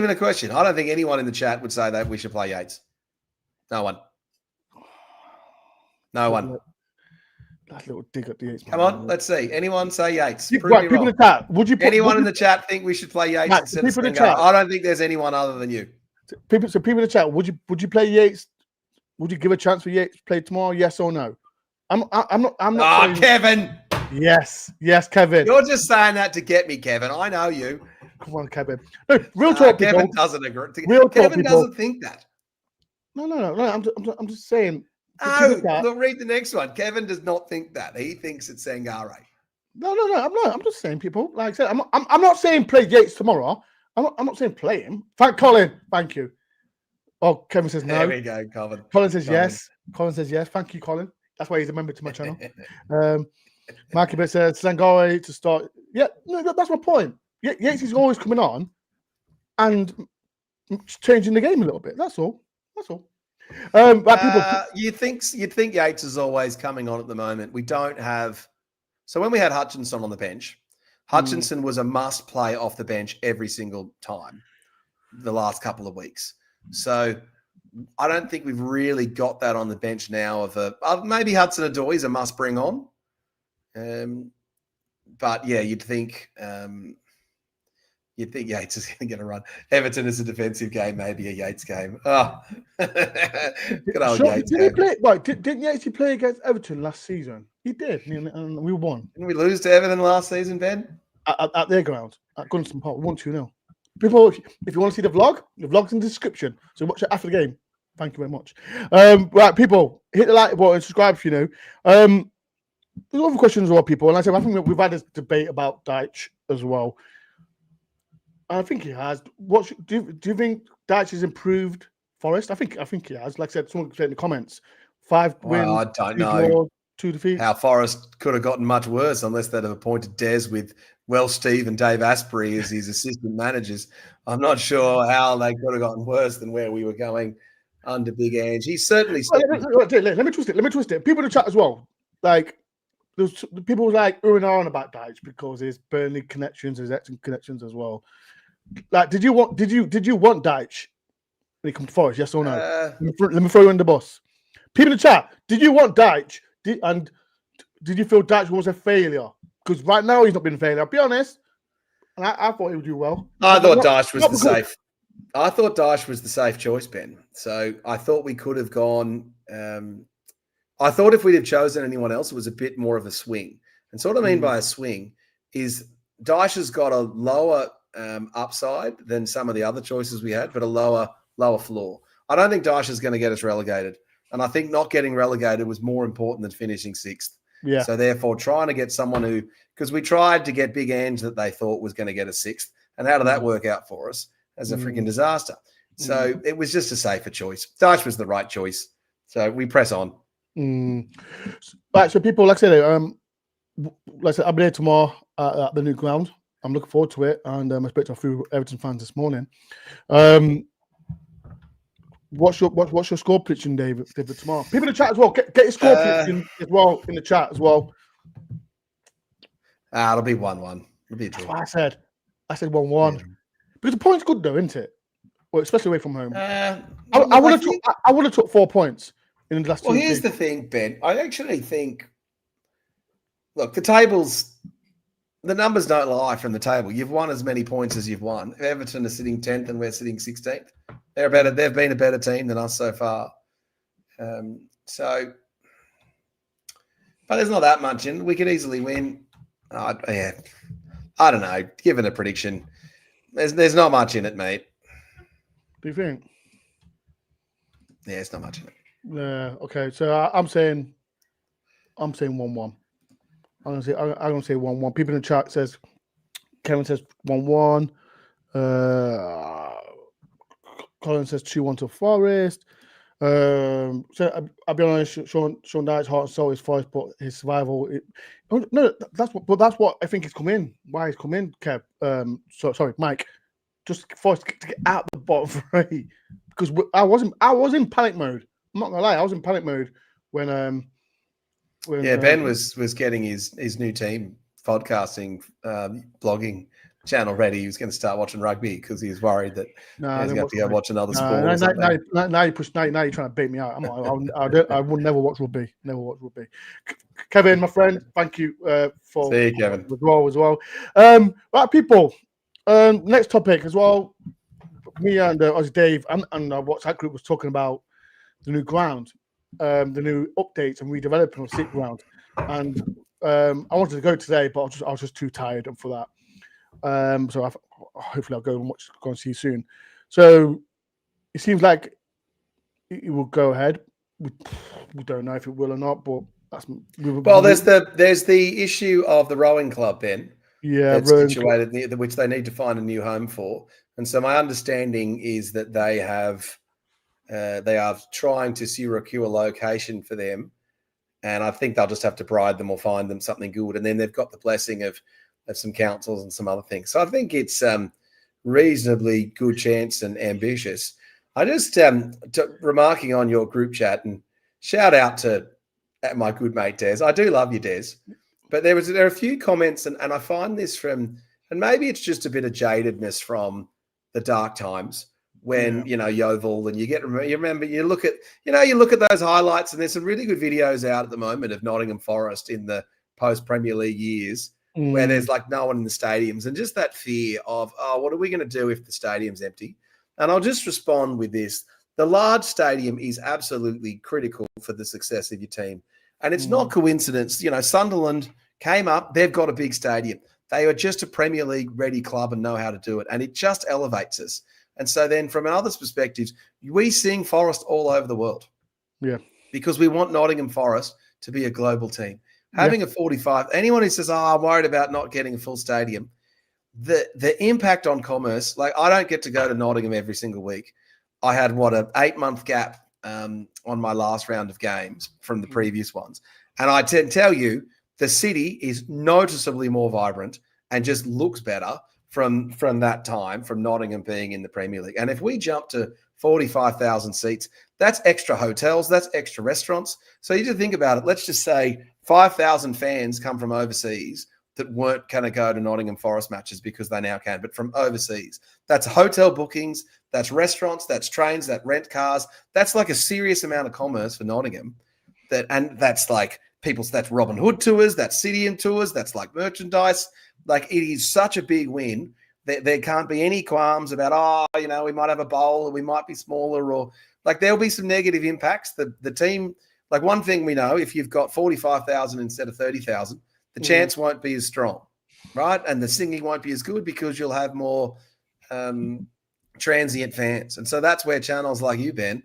a question. I don't think anyone in the chat would say that we should play Yates. No one. That little dig at the Yates. Come on, let's see. Anyone say Yates? Right, people in the chat. Anyone in the chat think we should play Yates instead of Sangare? I don't think there's anyone other than you. People in the chat. Would you play Yates? Would you give a chance for Yates to play tomorrow? Yes or no? I'm not. Oh, Kevin. Yes, Kevin. You're just saying that to get me, Kevin. I know you. Come on, Kevin. No, real talk. Kevin doesn't agree. Kevin doesn't think that. No. I'm just saying. Look, read the next one. Kevin does not think that. He thinks it's Sangare. No. I'm not. I'm just saying, people. Like I said, I'm not saying play Yates tomorrow. I'm not saying play him. Colin. Thank you. Oh, Kevin says no. There we go, Colin. Colin says yes. Colin says yes. Thank you, Colin. That's why he's a member to my channel. Marky says Sangare to start. Yeah, no, that's my point. Yates is always coming on and changing the game a little bit. That's all. You'd think Yates is always coming on at the moment. We don't have. So when we had Hutchinson on the bench, Hutchinson was a must play off the bench every single time the last couple of weeks. So I don't think we've really got that on the bench now. Maybe Hudson-Odoi is a must bring on. But yeah, you'd think Yates is going to run. Everton is a defensive game, maybe a Yates game. Oh, good old Yates. Didn't Yates play against Everton last season? He did, and we won. Didn't we lose to Everton last season, Ben? At their ground, at Gunston Park, 1-2-0. People, if you want to see the vlog's in the description. So watch it after the game. Thank you very much. Right, people, hit the like button, subscribe if you know. There's other questions as well, people. And I think we've had this debate about Deitch as well. I think he has. Do you think Deitch has improved Forest? I think he has. Like I said, someone said in the comments, 5 wins. I don't know 2 defeats. How Forest could have gotten much worse unless they'd have appointed Des with Welsh Steve and Dave Asprey as his assistant managers. I'm not sure how they could have gotten worse than where we were going under Big Ange. He's certainly. Let me twist it. People in the chat as well. Like, people like on about Deitch because there's Burnley connections, there's Everton connections as well. Like, did you want Deitch when he comes to Forest? Yes or no? Let me throw you in the bus. People in the chat, did you want Deitch? Did you feel Deitch was a failure? Because right now he's not been a failure. I'll be honest. And I thought he would do well. I thought Deitch was the safe. I thought Deitch was the safe choice, Ben. So I thought we could have gone. I thought if we'd have chosen anyone else, it was a bit more of a swing. And so what I mean by a swing is Deitch has got a lower upside than some of the other choices we had, but a lower floor. I don't think Deitch is going to get us relegated. And I think not getting relegated was more important than finishing 6th. Yeah. So therefore, trying to get someone because we tried to get Big Ange that they thought was going to get a 6th. And how did that work out for us? As a freaking disaster. So it was just a safer choice. Deitch was the right choice. So we press on. Right, so people, like I said, I'll be there tomorrow at the new ground. I'm looking forward to it, and I spoke to a few Everton fans this morning. What's your score prediction, David, tomorrow? People in the chat as well. Get your score prediction as well in the chat as well. It'll be 1-1. It'll be a That's draw. what I said. I said 1-1. Because the point's good though, isn't it? Well, especially away from home. I would have took 4 points in the last 2 Well, here's the thing, Ben. I actually think, look, the numbers don't lie from the table. You've won as many points as you've won. Everton are sitting 10th and we're sitting 16th. They've been a better team than us so far. But there's not that much in. We could easily win. I don't know. Given a prediction, there's not much in it, mate. Do you think? Yeah, it's not much in it. Yeah. Okay. So I'm saying 1-1. I'm gonna say 1-1. People in the chat says Kevin says 1-1. Colin says 2-1 to Forest. So I'll be honest, Sean Dyche's heart and soul is Forest, but his survival. That's what I think is come in. Why he's come in, Kev? Sorry, Mike. Just Forest to get out the bottom three, because I was in panic mode. I'm not gonna lie, I was in panic mode when Ben was getting his new team podcasting, blogging channel ready. He was going to start watching rugby because he was worried that he's going to have to go watch another sport. Now you're trying to bait me out. I will never watch rugby. Never watch rugby. Kevin, my friend, thank you for see you, Kevin. As well. Right, people. Next topic as well. Me and Aussie Dave and our WhatsApp group was talking about the new ground, the new updates and redeveloping of City Ground, and I wanted to go today, but I was just too tired for that. So hopefully I'll go and see you soon. So it seems like it will go ahead. We don't know if it will or not, but there's the issue of the rowing club, Ben. Yeah, that's situated near which they need to find a new home for. And so my understanding is that they are trying to secure a location for them, and I think they'll just have to bribe them or find them something good. And then they've got the blessing of some councils and some other things. So I think it's reasonably good chance and ambitious. I just remarking on your group chat, and shout out to my good mate Des. I do love you, Des. But there are a few comments, and I find this from, and maybe it's just a bit of jadedness from the dark times when, Yeovil, and you look at those highlights, and there's some really good videos out at the moment of Nottingham Forest in the post-Premier League years where there's like no one in the stadiums, and just that fear of, what are we going to do if the stadium's empty? And I'll just respond with this. The large stadium is absolutely critical for the success of your team. And it's not coincidence. Sunderland came up. They've got a big stadium. They are just a Premier League ready club and know how to do it. And it just elevates us. And so then from another perspective, we sing Forest all over the world. Yeah. Because we want Nottingham Forest to be a global team. Having a 45, anyone who says, I'm worried about not getting a full stadium, the impact on commerce, like I don't get to go to Nottingham every single week. I had, an 8-month gap on my last round of games from the previous ones. And I tell you, the city is noticeably more vibrant and just looks better from that time, from Nottingham being in the Premier League. And if we jump to 45,000 seats, that's extra hotels, that's extra restaurants. So you just think about it. Let's just say 5,000 fans come from overseas that weren't going to go to Nottingham Forest matches because they now can, but from overseas. That's hotel bookings, that's restaurants, that's trains, that rent cars. That's like a serious amount of commerce for Nottingham. That's like that's Robin Hood tours, that's Citizen tours, that's like merchandise. Like it is such a big win. There can't be any qualms about, we might have a bowl or we might be smaller, or like there'll be some negative impacts. The team, like one thing we know, if you've got 45,000 instead of 30,000, the chants won't be as strong, right? And the singing won't be as good because you'll have more transient fans. And so that's where channels like you, Ben,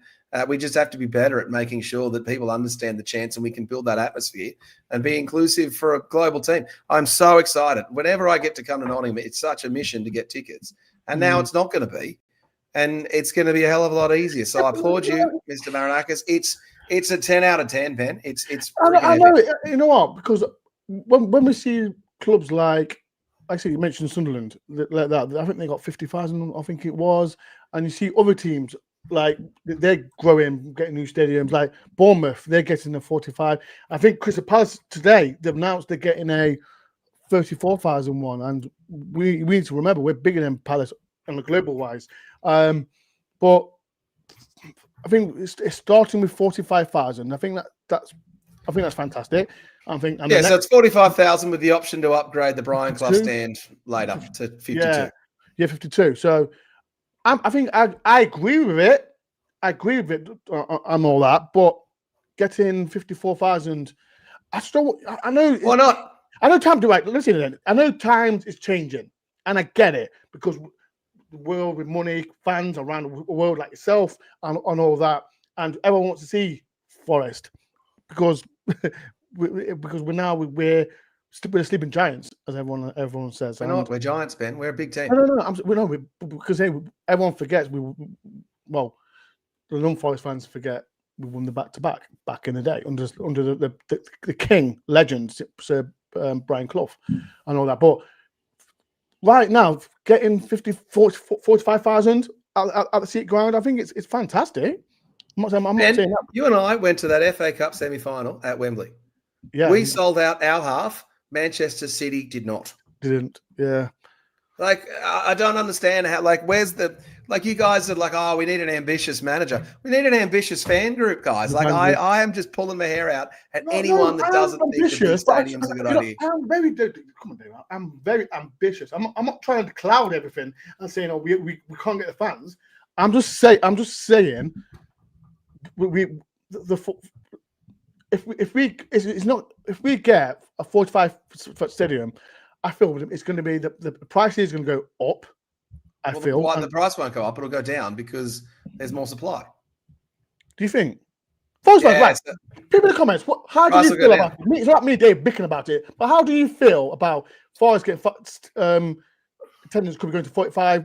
we just have to be better at making sure that people understand the chants and we can build that atmosphere and be inclusive for a global team. I'm so excited. Whenever I get to come to Nottingham, it's such a mission to get tickets. And now it's not going to be. And it's going to be a hell of a lot easier. So I applaud you, Mr. Marinakis. It's a 10 out of 10, Ben. It's I know it. You know what? Because when we see clubs like I see you mentioned Sunderland like that, I think they got 50,000, I think it was, and you see other teams like they're growing, getting new stadiums. Like Bournemouth, they're getting a 45. I think Crystal Palace today they've announced they're getting a 34,000 one, and we need to remember we're bigger than Palace on the global wise. But I think it's starting with 45,000. I think that's fantastic. I think so it's 45,000 with the option to upgrade the Brian Clough stand later to 52. Yeah, 52. So I think I agree with it. I agree with it and all that, but getting 54,000, I know. Why not? I know time to right. Listen, I know times is changing, and I get it because the world with money, fans around the world like yourself, and all that, and everyone wants to see Forest because we're sleeping giants, as everyone says. We're not. We're giants, Ben. We're a big team. No, because everyone forgets the non-Forest fans forget we won the back-to-back back in the day under the king legend Sir Brian Clough and all that. But right now, getting 45,000 at the seat ground, I think it's fantastic. I'm not saying that. You and I went to that FA Cup semi-final at Wembley. Yeah, we sold out our half. Manchester City did not. Didn't. Yeah. Like, I don't understand how, like, where's you guys are like, oh, we need an ambitious manager. We need an ambitious fan group, guys. Like, I am just pulling my hair out at anyone that doesn't think the big stadium's a good idea. I'm very ambitious. I'm not trying to cloud everything and saying, oh, we can't get the fans. I'm just saying, if we get a 45-foot stadium, I feel it's going to be the price is going to go up. The price won't go up; it'll go down because there's more supply. Do you think? People in the comments, how do you feel about it? It's not me, Dave, bickering about it, but how do you feel about Forest getting attendance could be going to 45,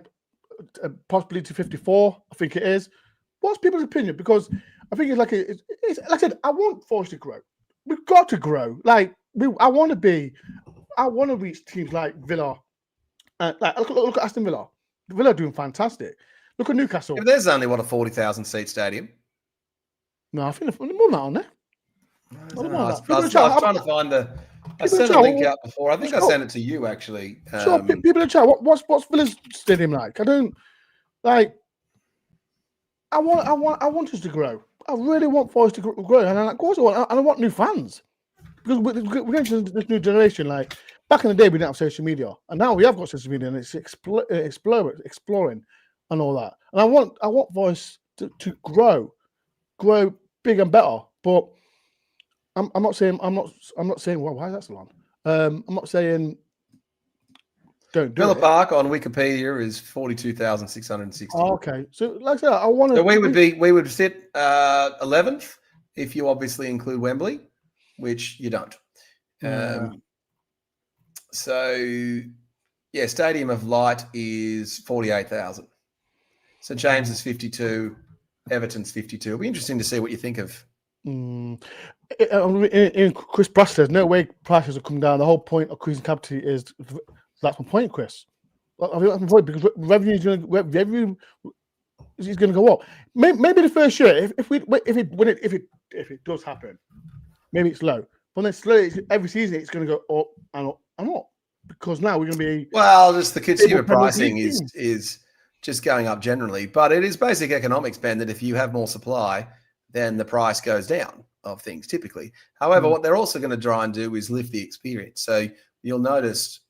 possibly to 54? I think it is. What's people's opinion? Because I think it's like I said, I want Forest to grow. We've got to grow. I want to reach teams like Villa. Look at Aston Villa. Villa are doing fantastic. Look at Newcastle. If there's only a 40,000 seat stadium. No, I think more than that on there. I was trying to find I sent a link out before. I think I sent it to you actually. Sure, people in the chat. What's Villa's stadium like? I don't like. I want us to grow. I really want Forest to grow, and of course I want new fans because we're into this new generation. Like back in the day, we didn't have social media, and now we have got social media, and it's exploring, and all that. And I want Forest to grow big and better. But I'm not saying. Well, why is that so long? I'm not saying. Don't do Villa it. Park on Wikipedia is 42,660. Oh, okay, so like I said, I want to. So we would sit 11th if you obviously include Wembley, which you don't. So yeah, Stadium of Light is 48,000. St James is 52. Everton's 52. It'll be interesting to see what you think of. Chris Brass says no way prices will come down. The whole point of increasing capital is. That's my point, Chris. I think that's my point because revenue is going to go up. Maybe the first year, if it does happen, maybe it's low. But then slowly, every season, it's going to go up and up and up because now we're going to be just the consumer pricing is just going up generally. But it is basic economics, Ben, that if you have more supply, then the price goes down of things typically. However, what they're also going to try and do is lift the experience. So you'll notice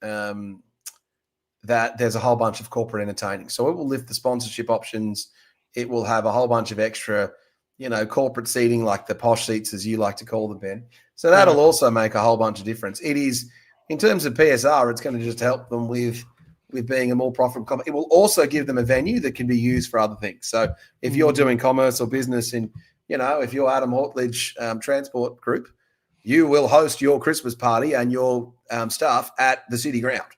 that there's a whole bunch of corporate entertaining. So it will lift the sponsorship options. It will have a whole bunch of extra, corporate seating, like the posh seats, as you like to call them, Ben. So that'll also make a whole bunch of difference. It is, in terms of PSR, it's going to just help them with being a more profitable company. It will also give them a venue that can be used for other things. So if you're doing commerce or business in, if you're Adam Hortledge Transport Group, you will host your Christmas party and your staff at the City Ground.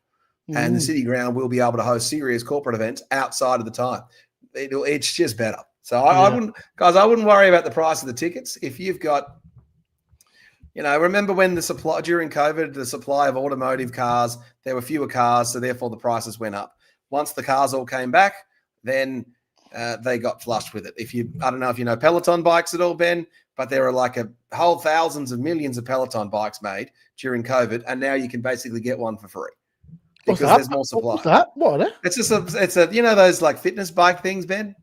And the City Ground will be able to host serious corporate events outside of the time. It's just better. So I wouldn't worry about the price of the tickets. If you've got, remember when during COVID, the supply of automotive cars, there were fewer cars, so therefore the prices went up. Once the cars all came back, then they got flushed with it. I don't know if you know Peloton bikes at all, Ben, but there are like a whole thousands of millions of Peloton bikes made during COVID, and now you can basically get one for free because there's more supply. What's that? What are they? It's a you know those like fitness bike things, Ben?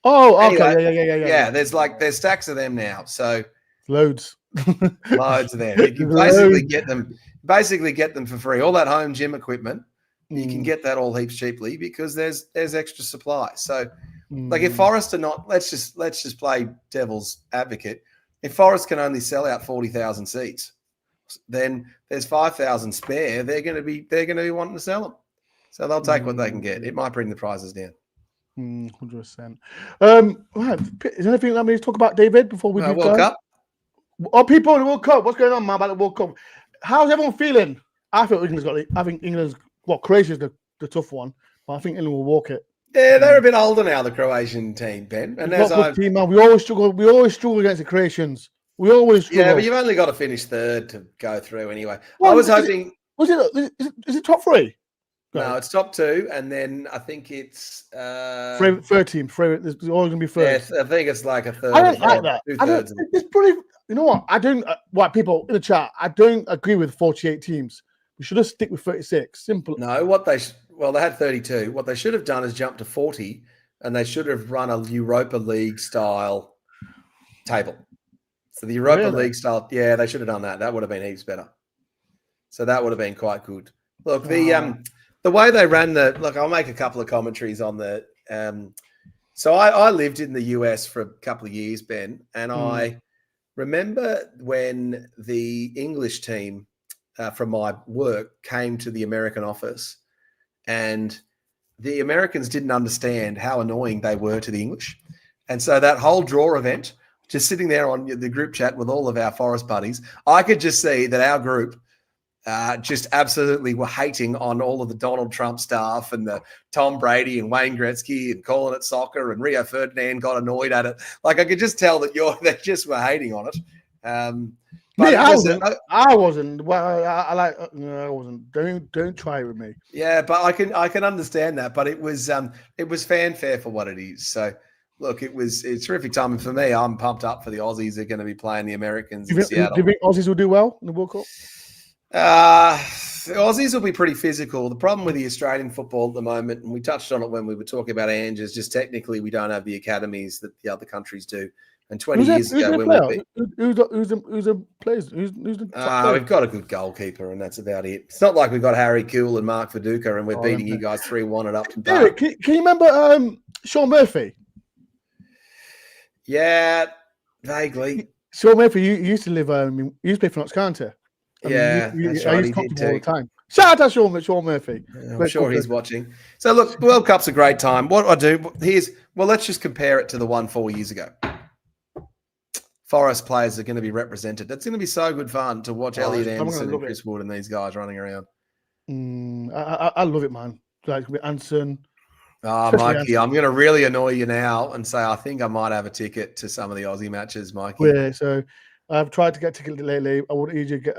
Oh, okay, anyway, yeah. There's stacks of them now, so loads of them. You can basically get them for free. All that home gym equipment, you can get that all heaps cheaply because there's extra supply. So, like if Forest are not, let's just play devil's advocate. If Forest can only sell out 40,000 seats, then there's 5,000 spare. They're going to be wanting to sell them, so they'll take what they can get. It might bring the prices down. 100%. Right. Is there anything that we need to talk about, David, before we do World Cup? Oh, people in the World Cup. What's going on, man, about the World Cup? How's everyone feeling? I think England's Croatia's the tough one, but I think England will walk it. Yeah, they're a bit older now, the Croatian team, Ben. And as a team, man, we always struggle against the Croatians. We always struggle. Yeah, but you've only got to finish third to go through anyway. Well, I was hoping. Is it top three? No, it's top two, and then I think it's third team. There's always going to be third. Yeah, I think it's like a third. I don't like that. It's pretty. You know what? I don't. People in the chat? I don't agree with 48 teams. We should have stick with 36. Simple. No, they had 32. What they should have done is jump to 40, and they should have run a Europa League style table. So the Europa League style, yeah, they should have done that. That would have been heaps better. So that would have been quite good. Look, the way they ran I'll make a couple of commentaries on the. So I lived in the US for a couple of years, Ben, and I remember when the English team from my work came to the American office, and the Americans didn't understand how annoying they were to the English. And so that whole draw event, just sitting there on the group chat with all of our Forest buddies, I could just see that our group just absolutely were hating on all of the Donald Trump staff and the Tom Brady and Wayne Gretzky and calling it soccer, and Rio Ferdinand got annoyed at it. Like I could just tell that they just were hating on it. I wasn't. Well, I wasn't. Don't try with me. Yeah, but I can understand that. But it was fanfare for what it is. So look, it's terrific timing for me. I'm pumped up for the Aussies. They're going to be playing the Americans in Seattle. Do you think Aussies will do well in the World Cup? The Aussies will be pretty physical. The problem with the Australian football at the moment, and we touched on it when we were talking about Ange, is just technically we don't have the academies that the other countries do. And 20 years ago, who's the players? Who's the top we've got a good goalkeeper, and that's about it. It's not like we've got Harry Kuehl and Mark Viduka, and we're beating you guys 3-1 at Upton Park. Can you remember Sean Murphy? Yeah, vaguely. Sean Murphy, you used to live. You used to play for Notts County. Yeah, I used to talk to him all the time. Shout out to Sean Murphy. I'm sure he's watching. So look, the World Cup's a great time. What I do let's just compare it to the one 4 years ago. Forest players are going to be represented. That's going to be so good fun to watch Elliot Anderson and Chris Wood and these guys running around. I love it, man. Like with Anderson. Mikey, I'm going to really annoy you now and say I think I might have a ticket to some of the Aussie matches, Mikey. Yeah, so I've tried to get tickets lately. I would easily get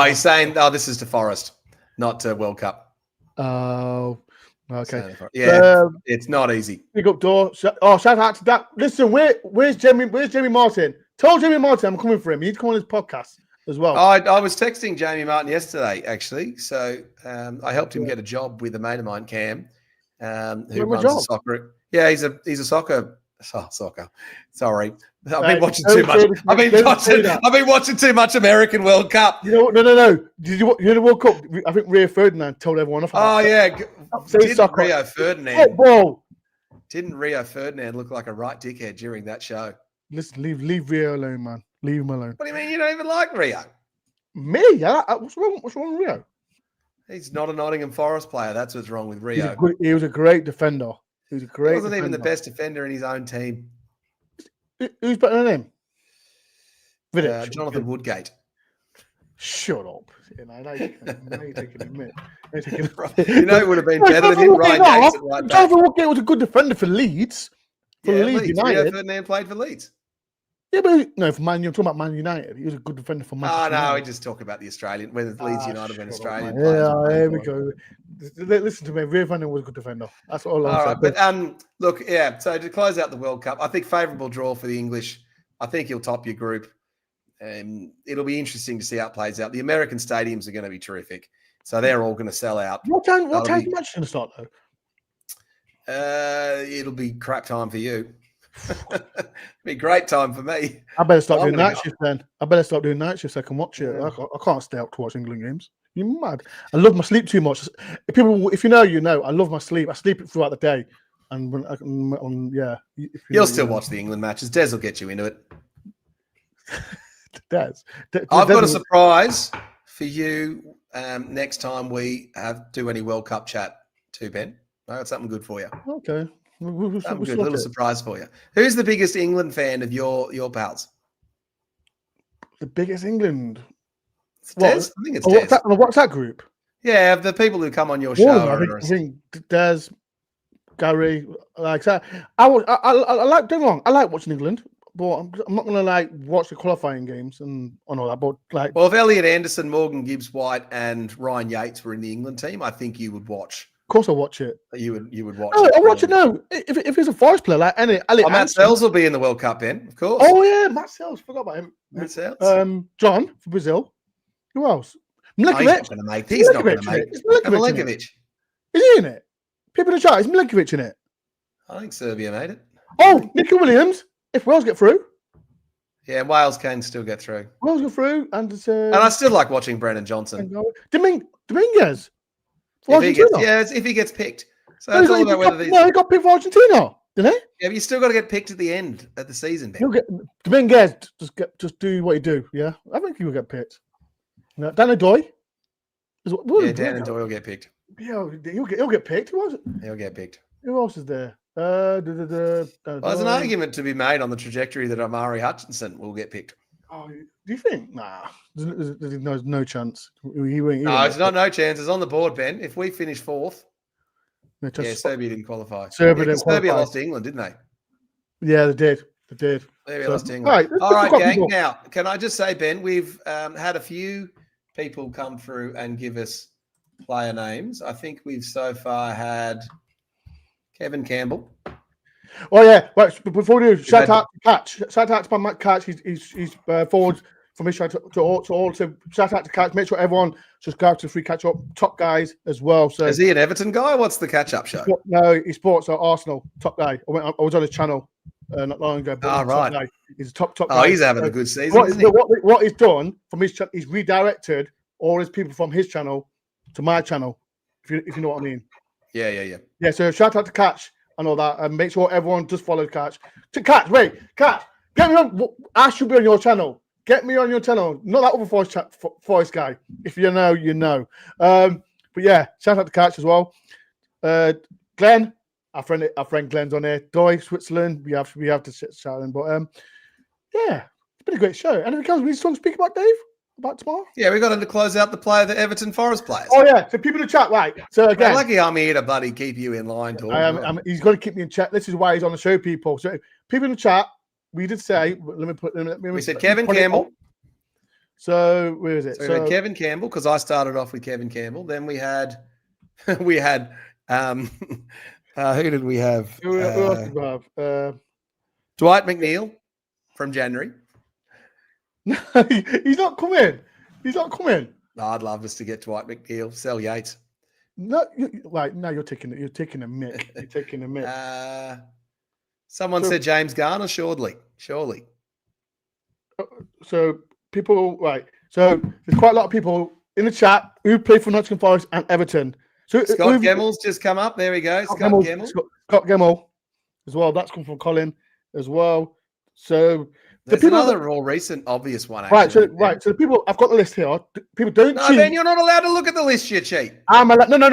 he's saying, this is to Forest, not to World Cup. Oh, okay. Yeah, it's not easy. Big up Dore. Shout out to that. Listen, where's Jamie Martin? Tell Jamie Martin I'm coming for him. He's coming on his podcast as well. I was texting Jamie Martin yesterday, actually. So I helped him get a job with a mate of mine, Cam, who runs a soccer. Yeah, he's a soccer. Sorry, I've been watching too much. I've been watching too much American World Cup. No. Did you know the World Cup? I think Rio Ferdinand told everyone off. Didn't Rio Ferdinand look like a right dickhead during that show? Listen, leave Rio alone, man. Leave him alone. What do you mean you don't even like Rio? Me? What's wrong with Rio? He's not a Nottingham Forest player. That's what's wrong with Rio. He was a great defender. He wasn't even the best defender in his own team. Who's better than him? Jonathan Woodgate. Shut up. Now you're taking a minute. It would have been better than him. Jonathan Woodgate was a good defender for Leeds. Leeds United. Rio Ferdinand played for Leeds. Yeah, but no, for Man, you're talking about Man United. He was a good defender for Manchester Oh, no, United. we just talk about the Australian, whether Leeds United when Shut up, Australian man. players. Yeah, here we go. Listen to me. Rio Ferdinand was a good defender. That's all I'm All saying. right, but look, yeah. So to close out the World Cup, I think favourable draw for the English. I think he'll top your group. It'll be interesting to see how it plays out. The American stadiums are going to be terrific, so they're all going to sell out. What time's the match going to start though? It'll be crap time for you. It'll be a great time for me. I better start doing night shift then. I better start doing night shift so I can watch it. Yeah. I can't stay up to watch England games. You're mad. I love my sleep too much. If you know, you know. I love my sleep. I sleep throughout the day, and You'll still watch the England matches. Des will get you into it. Des. I've got a surprise for you next time we do any World Cup chat too, Ben. I got something good for you. Okay. Something good. Little surprise for you. Who's the biggest England fan of your pals? The biggest England. It's Des? I think it's Des. What's that group? Yeah, the people who come on your show. I think Des, Gary, like that. I like. Don't get me wrong. I like watching England, but I'm not gonna watch the qualifying games and all that. But well, if Elliot Anderson, Morgan Gibbs-White, and Ryan Yates were in the England team, I think you would watch. Of course, I'll watch it. You would watch. Oh, I watch it now. If he's a Forest player, like Elliot Matt Sells will be in the World Cup, Ben. Of course. Oh yeah, Matt Sells. Forgot about him. Matt Sells. John for Brazil. Who else? Milinkovic. He's not going to make. He's not going to make. Milinkovic. Is he in it? People in the chat. Is Milinkovic in it? I think Serbia made it. Oh, Nicky Williams. If Wales get through. Yeah, Wales can still get through. Wales go through, and and I still like watching Brennan Johnson. Dominguez. If he gets picked. So it's all about whether he got picked for Argentina, didn't he? Yeah, but you still got to get picked at the end of the season. Dominguez just do what you do. Yeah, I think he will get picked. No, Dan Dore. Dan Dore will get picked. Yeah, he'll get picked. Who was it? He'll get picked. Who else is there? There's an argument to be made on the trajectory that Amari Hutchinson will get picked. Oh, do you think? Nah, there's no chance. It's not no chance. It's on the board, Ben. If we finish fourth, Serbia didn't qualify. Serbia lost to England, didn't they? Yeah, they did. Serbia lost to England. All right, gang. People. Now, can I just say, Ben, we've had a few people come through and give us player names. I think we've so far had Kevin Campbell. Oh yeah, right. Before we do, shout out to Catch. Shout out to Matt Catch. He's forward from his show to all. So shout out to Catch. Make sure everyone subscribe to the free catch up top guys as well. So is he an Everton guy? What's the catch up show? No, he sports Arsenal top guy. I was on his channel not long ago. Right. He's a top guy. Oh, he's having a good season. What he's done from his channel, he's redirected all his people from his channel to my channel. If you know what I mean. Yeah. So shout out to Catch and all that, and make sure everyone just follow Catch. Catch, get me on. I should be on your channel. Get me on your channel, not that other voice guy. If you know, you know. But yeah, shout out to Catch as well. Glenn, our friend Glenn's on here. Doi, Switzerland. We have to shout him. But yeah, it's been a great show. Anything else we need to speak about, Dave? About tomorrow? Yeah, we got him to close out the play of the Everton Forest players. Oh yeah, so people in the chat, right? So again, lucky I'm here to bloody keep you in line. He's got to keep me in check. This is why he's on the show, people. So people in the chat, we did say. We said Kevin Campbell. So where is it? So we had Kevin Campbell because I started off with Kevin Campbell. Then we had who did we have? Who else did we have? Dwight McNeil from January. No, he's not coming. I'd love us to get Dwight McNeil. Sell Yates. No, now you're taking a mick. You're taking a mick. Someone said James Garner. Surely. So people, right? So there's quite a lot of people in the chat who play for Nottingham Forest and Everton. So Scott Gemmell's just come up. There we go. Scott Gemmell as well. That's come from Colin as well. So. There's another more recent, obvious one. Actually. Right. So the people, I've got the list here. People don't cheat. Ben, you're not allowed to look at the list. You cheat. No. Of course, I'm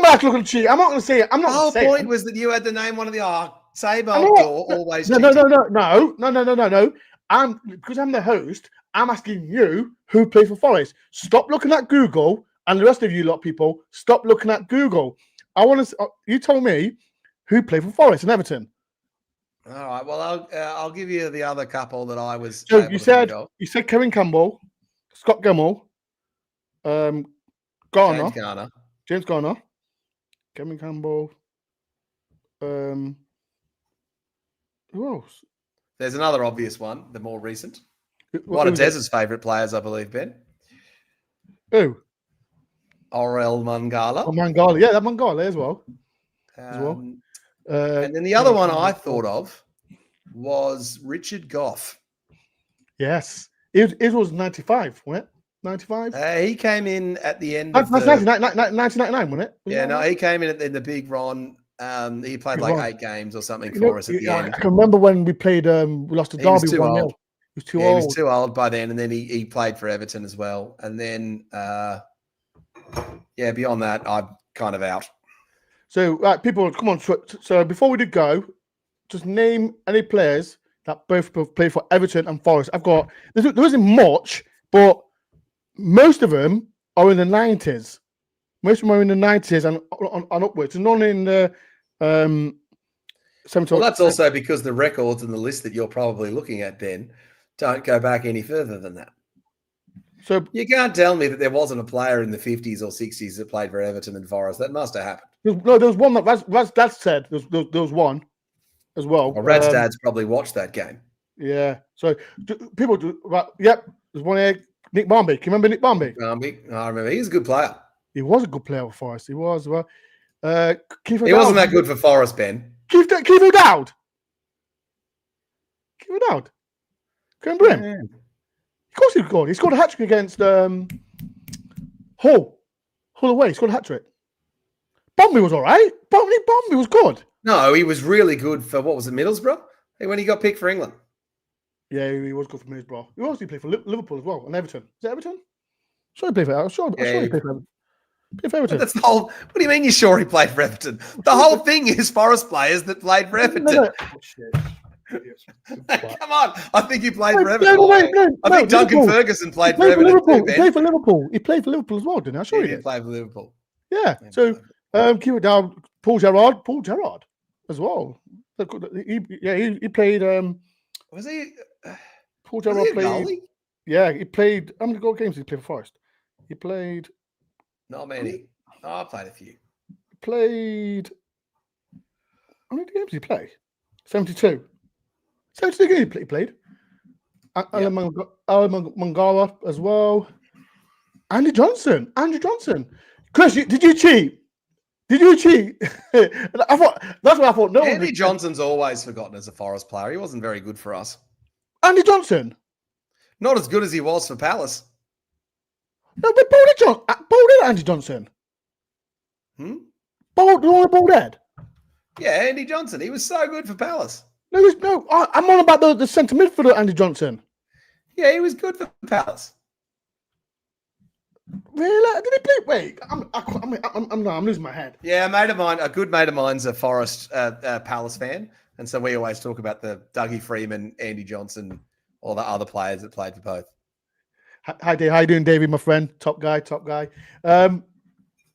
allowed to look at the cheat. I'm not going to say it. I'm not. The whole point was that you had to name one of the same old door always. No. Because I'm the host. I'm asking you who plays for Forest. Stop looking at Google, and the rest of you lot people, stop looking at Google. I want to. You tell me who played for Forest and Everton. All right. Well, I'll give you the other couple that I was. So able to think of. you said Kevin Campbell, Scott Gemmell, Garner, James Garner, Kevin Campbell. Who else? There's another obvious one, the more recent. One of Dez's favourite players, I believe, Ben. Who? Orel Mangala. Oh, Mangala. Yeah, that Mangala as well. And then the other one I thought of was Richard Goff. Yes. It was 95, wasn't it? 95? He came in at the end of 1999, wasn't it? Yeah, no, he came in the big Ron. He played like 8 games or something for us at the end. I can remember when we played, we lost to Derby 1-0. He was too old. He was too old by then, and then he played for Everton as well. And then, beyond that, I'm kind of out. So, people, come on. So before we do go, just name any players that both played for Everton and Forest. There isn't much, but most of them are in the 90s. Most of them are in the 90s and on upwards. And none in the 70s. Well, that's also because the records and the list that you're probably looking at, Ben, don't go back any further than that. So you can't tell me that there wasn't a player in the 50s or 60s that played for Everton and Forest. That must have happened. No, there was one that Rad's dad said. There was one as well. Well, Rad's dad's probably watched that game. Yeah. So people do. Yep. There's one here. Nick Barmby. Can you remember Nick Barmby? Barmby. I remember. He's a good player. He was a good player for Forest. He was. Well, he wasn't that good for Forest, Ben. Keith O'Dowd. Keith O'Dowd. Can you remember him? Of course he scored. He scored a hat-trick against Hull away. He scored a hat-trick. Barmby was all right. Barmby was good. No, he was really good for, what was it, Middlesbrough? When he got picked for England. Yeah, he was good for Middlesbrough. He also played for Liverpool as well, and Everton. Is it Everton? Sure he played for Everton. Sure he played for Everton. That's the whole. What do you mean you're sure he played for Everton? The whole thing is Forest players that played for Everton. No. Oh, shit. Come on. I think he played for Everton. I think Duncan Ferguson played for Everton. He played for Liverpool. He played for Liverpool as well, didn't he? I'm sure he did. Play for Liverpool. Yeah. So keep it down. Paul Gerrard as well. He played. Was he? Paul Gerrard played. Yeah, he played. How many games did he play for Forest? He played. Not many. I played a few. He played. How many games did he play? 72. 72 games he played. Alan Mangala as well. Andrew Johnson. Chris, did you cheat? Did you cheat? That's what I thought. No, Andy Johnson's always forgotten as a Forest player. He wasn't very good for us. Andy Johnson? Not as good as he was for Palace. No, but bald Andy Johnson. Bald head. Yeah, Andy Johnson. He was so good for Palace. No, I'm on about the centre midfielder, Andy Johnson. Yeah, he was good for Palace. Really? Did he play? Wait, I'm losing my head. Yeah, a good mate of mine's a Forest Palace fan, and so we always talk about the Dougie Freeman, Andy Johnson, or the other players that played for both. Hi, Dave. How you doing, Davey, my friend? Top guy.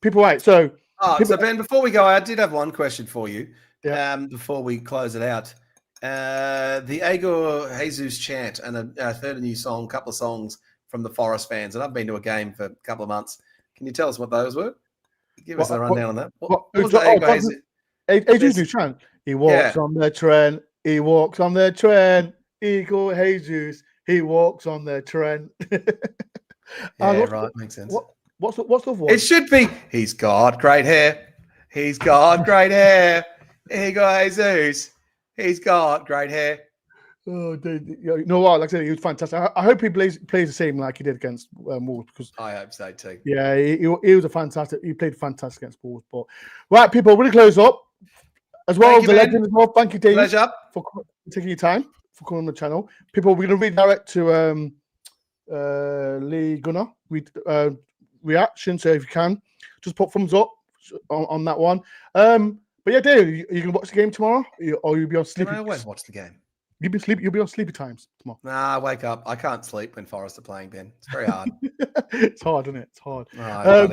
People, right? So, so Ben, before we go, I did have one question for you. Yeah. Before we close it out, the Agor Jesus chant and I heard a new song, couple of songs from the Forest fans, and I've been to a game for a couple of months. Can you tell us what those were? Give us a rundown on that. What was the Agor Jesus chant? He walks on the train. He walks on the train. Agor Jesus. He walks on the train. Right. Makes sense. What's the one? It should be, he's got great hair. He's got great hair. Agor Jesus. He's got great hair. Oh, dude, you know what? Like I said, he was fantastic. I hope he plays the same like he did against Wolves, because I hope so too. Yeah, he was he played fantastic against Wolves. But right, people, we're gonna close up as well as the legend as well. Thank you, Dave, for taking your time for coming on the channel. People, we're gonna redirect to Lee Gunnar reaction. So if you can, just put thumbs up on that one. But yeah, Dave, you can watch the game tomorrow, or you'll be on sleepy. I always watch the game. You'll be on sleepy times tomorrow. Nah, I wake up. I can't sleep when Forest are playing, Ben. It's very hard. It's hard, isn't it? It's hard. Oh,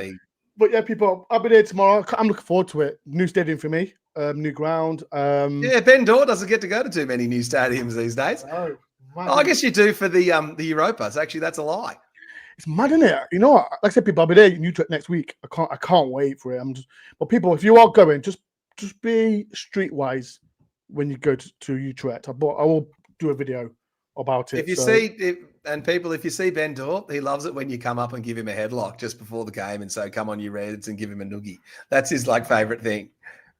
but yeah, people, I'll be there tomorrow. I'm looking forward to it. New stadium for me. new ground. Yeah, Ben Dore doesn't get to go to too many new stadiums these days. Oh, Oh, I guess you do for the Europa. So actually, that's a lie. it's mad, isn't it? You know what? Like I said, people, I'll be there in Utrecht next week. I can't wait for it. But people, if you are going, just be streetwise when you go to Utrecht. I will do a video about it. If you if you see Ben Dore, he loves it when you come up and give him a headlock just before the game and say, "Come on, you Reds," and give him a noogie. That's his favorite thing.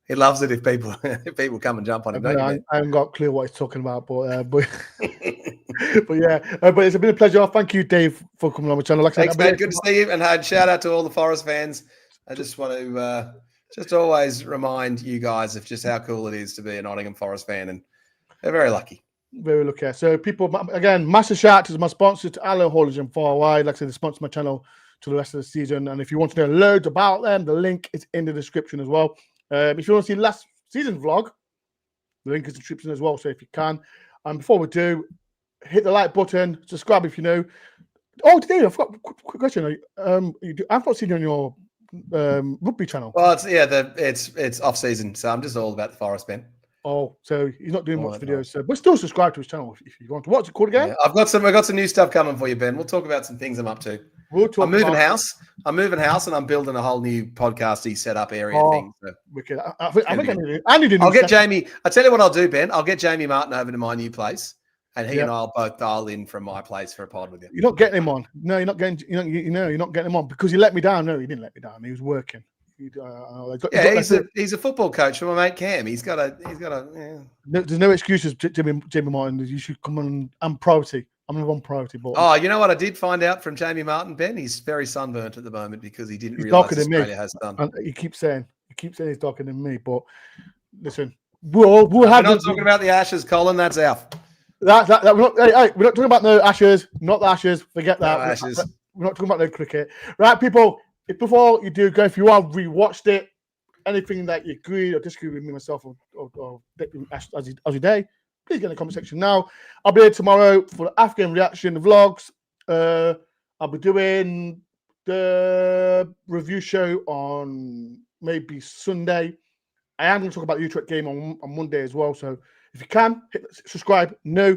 He loves it if people come and jump on him. I haven't got a clue what he's talking about, but but yeah, but it's been a pleasure. Thank you, Dave, for coming on the channel. Thanks, mate. Good to see you, and shout out to all the Forest fans. I just want to just always remind you guys of just how cool it is to be a Nottingham Forest fan, and they're very lucky. Very lucky. So, people, again, massive shout out to my sponsors, to Alan Haulage and Far Wide. Like I said, they sponsor my channel to the rest of the season. And if you want to know loads about them, the link is in the description as well. If you want to see last season's vlog, the link is in the description as well. So if you can. And before we do, hit the like button, subscribe if you know. Oh, today I've got a quick question. I've not seen you on your rugby channel. Well, it's off season, so I'm just all about the Forest, Ben. Oh, so he's not doing much videos, so but still subscribe to his channel if you want to. What's it called again? Yeah, I've got some new stuff coming for you, Ben. We'll talk about some things I'm up to. I'm moving house, and I'm building a whole new podcasty setup area thing. So. Wicked. I think I need to. I'll get Jamie. I tell you what I'll do, Ben. I'll get Jamie Martin over to my new place, and he and I'll both dial in from my place for a pod with you. You're not getting him on. No, you're not getting. You're not getting him on because he let me down. No, he didn't let me down. He was working. He's a football coach for my mate Cam. He's got a. Yeah. There's no excuses, Jamie Martin. You should come on. I'm priority. I'm one priority. But oh, you know what I did find out from Jamie Martin, Ben? He's very sunburnt at the moment because he didn't realize Australia has done. And he keeps saying he's darker than me. But listen, we'll have. We're not talking about the Ashes, Colin. That's out. We're not talking about no Ashes. Not the Ashes. Forget that. No Ashes. We're not talking about no cricket, right, people? Before you do go, if you have rewatched it, anything that you agree or disagree with me, myself, or as your day, please get in the comment section now. I'll be here tomorrow for the Afghan reaction vlogs. I'll be doing the review show on maybe Sunday. I am going to talk about the Utrecht game on Monday as well. So if you can, hit subscribe. No.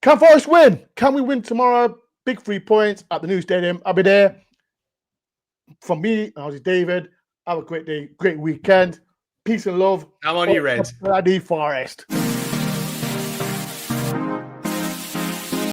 Can Forest win? Can we win tomorrow? Big 3 points at the new stadium. I'll be there. From me, I was David. Have a great day, great weekend. Peace and love. I'm on you, Reds. Bloody Forest.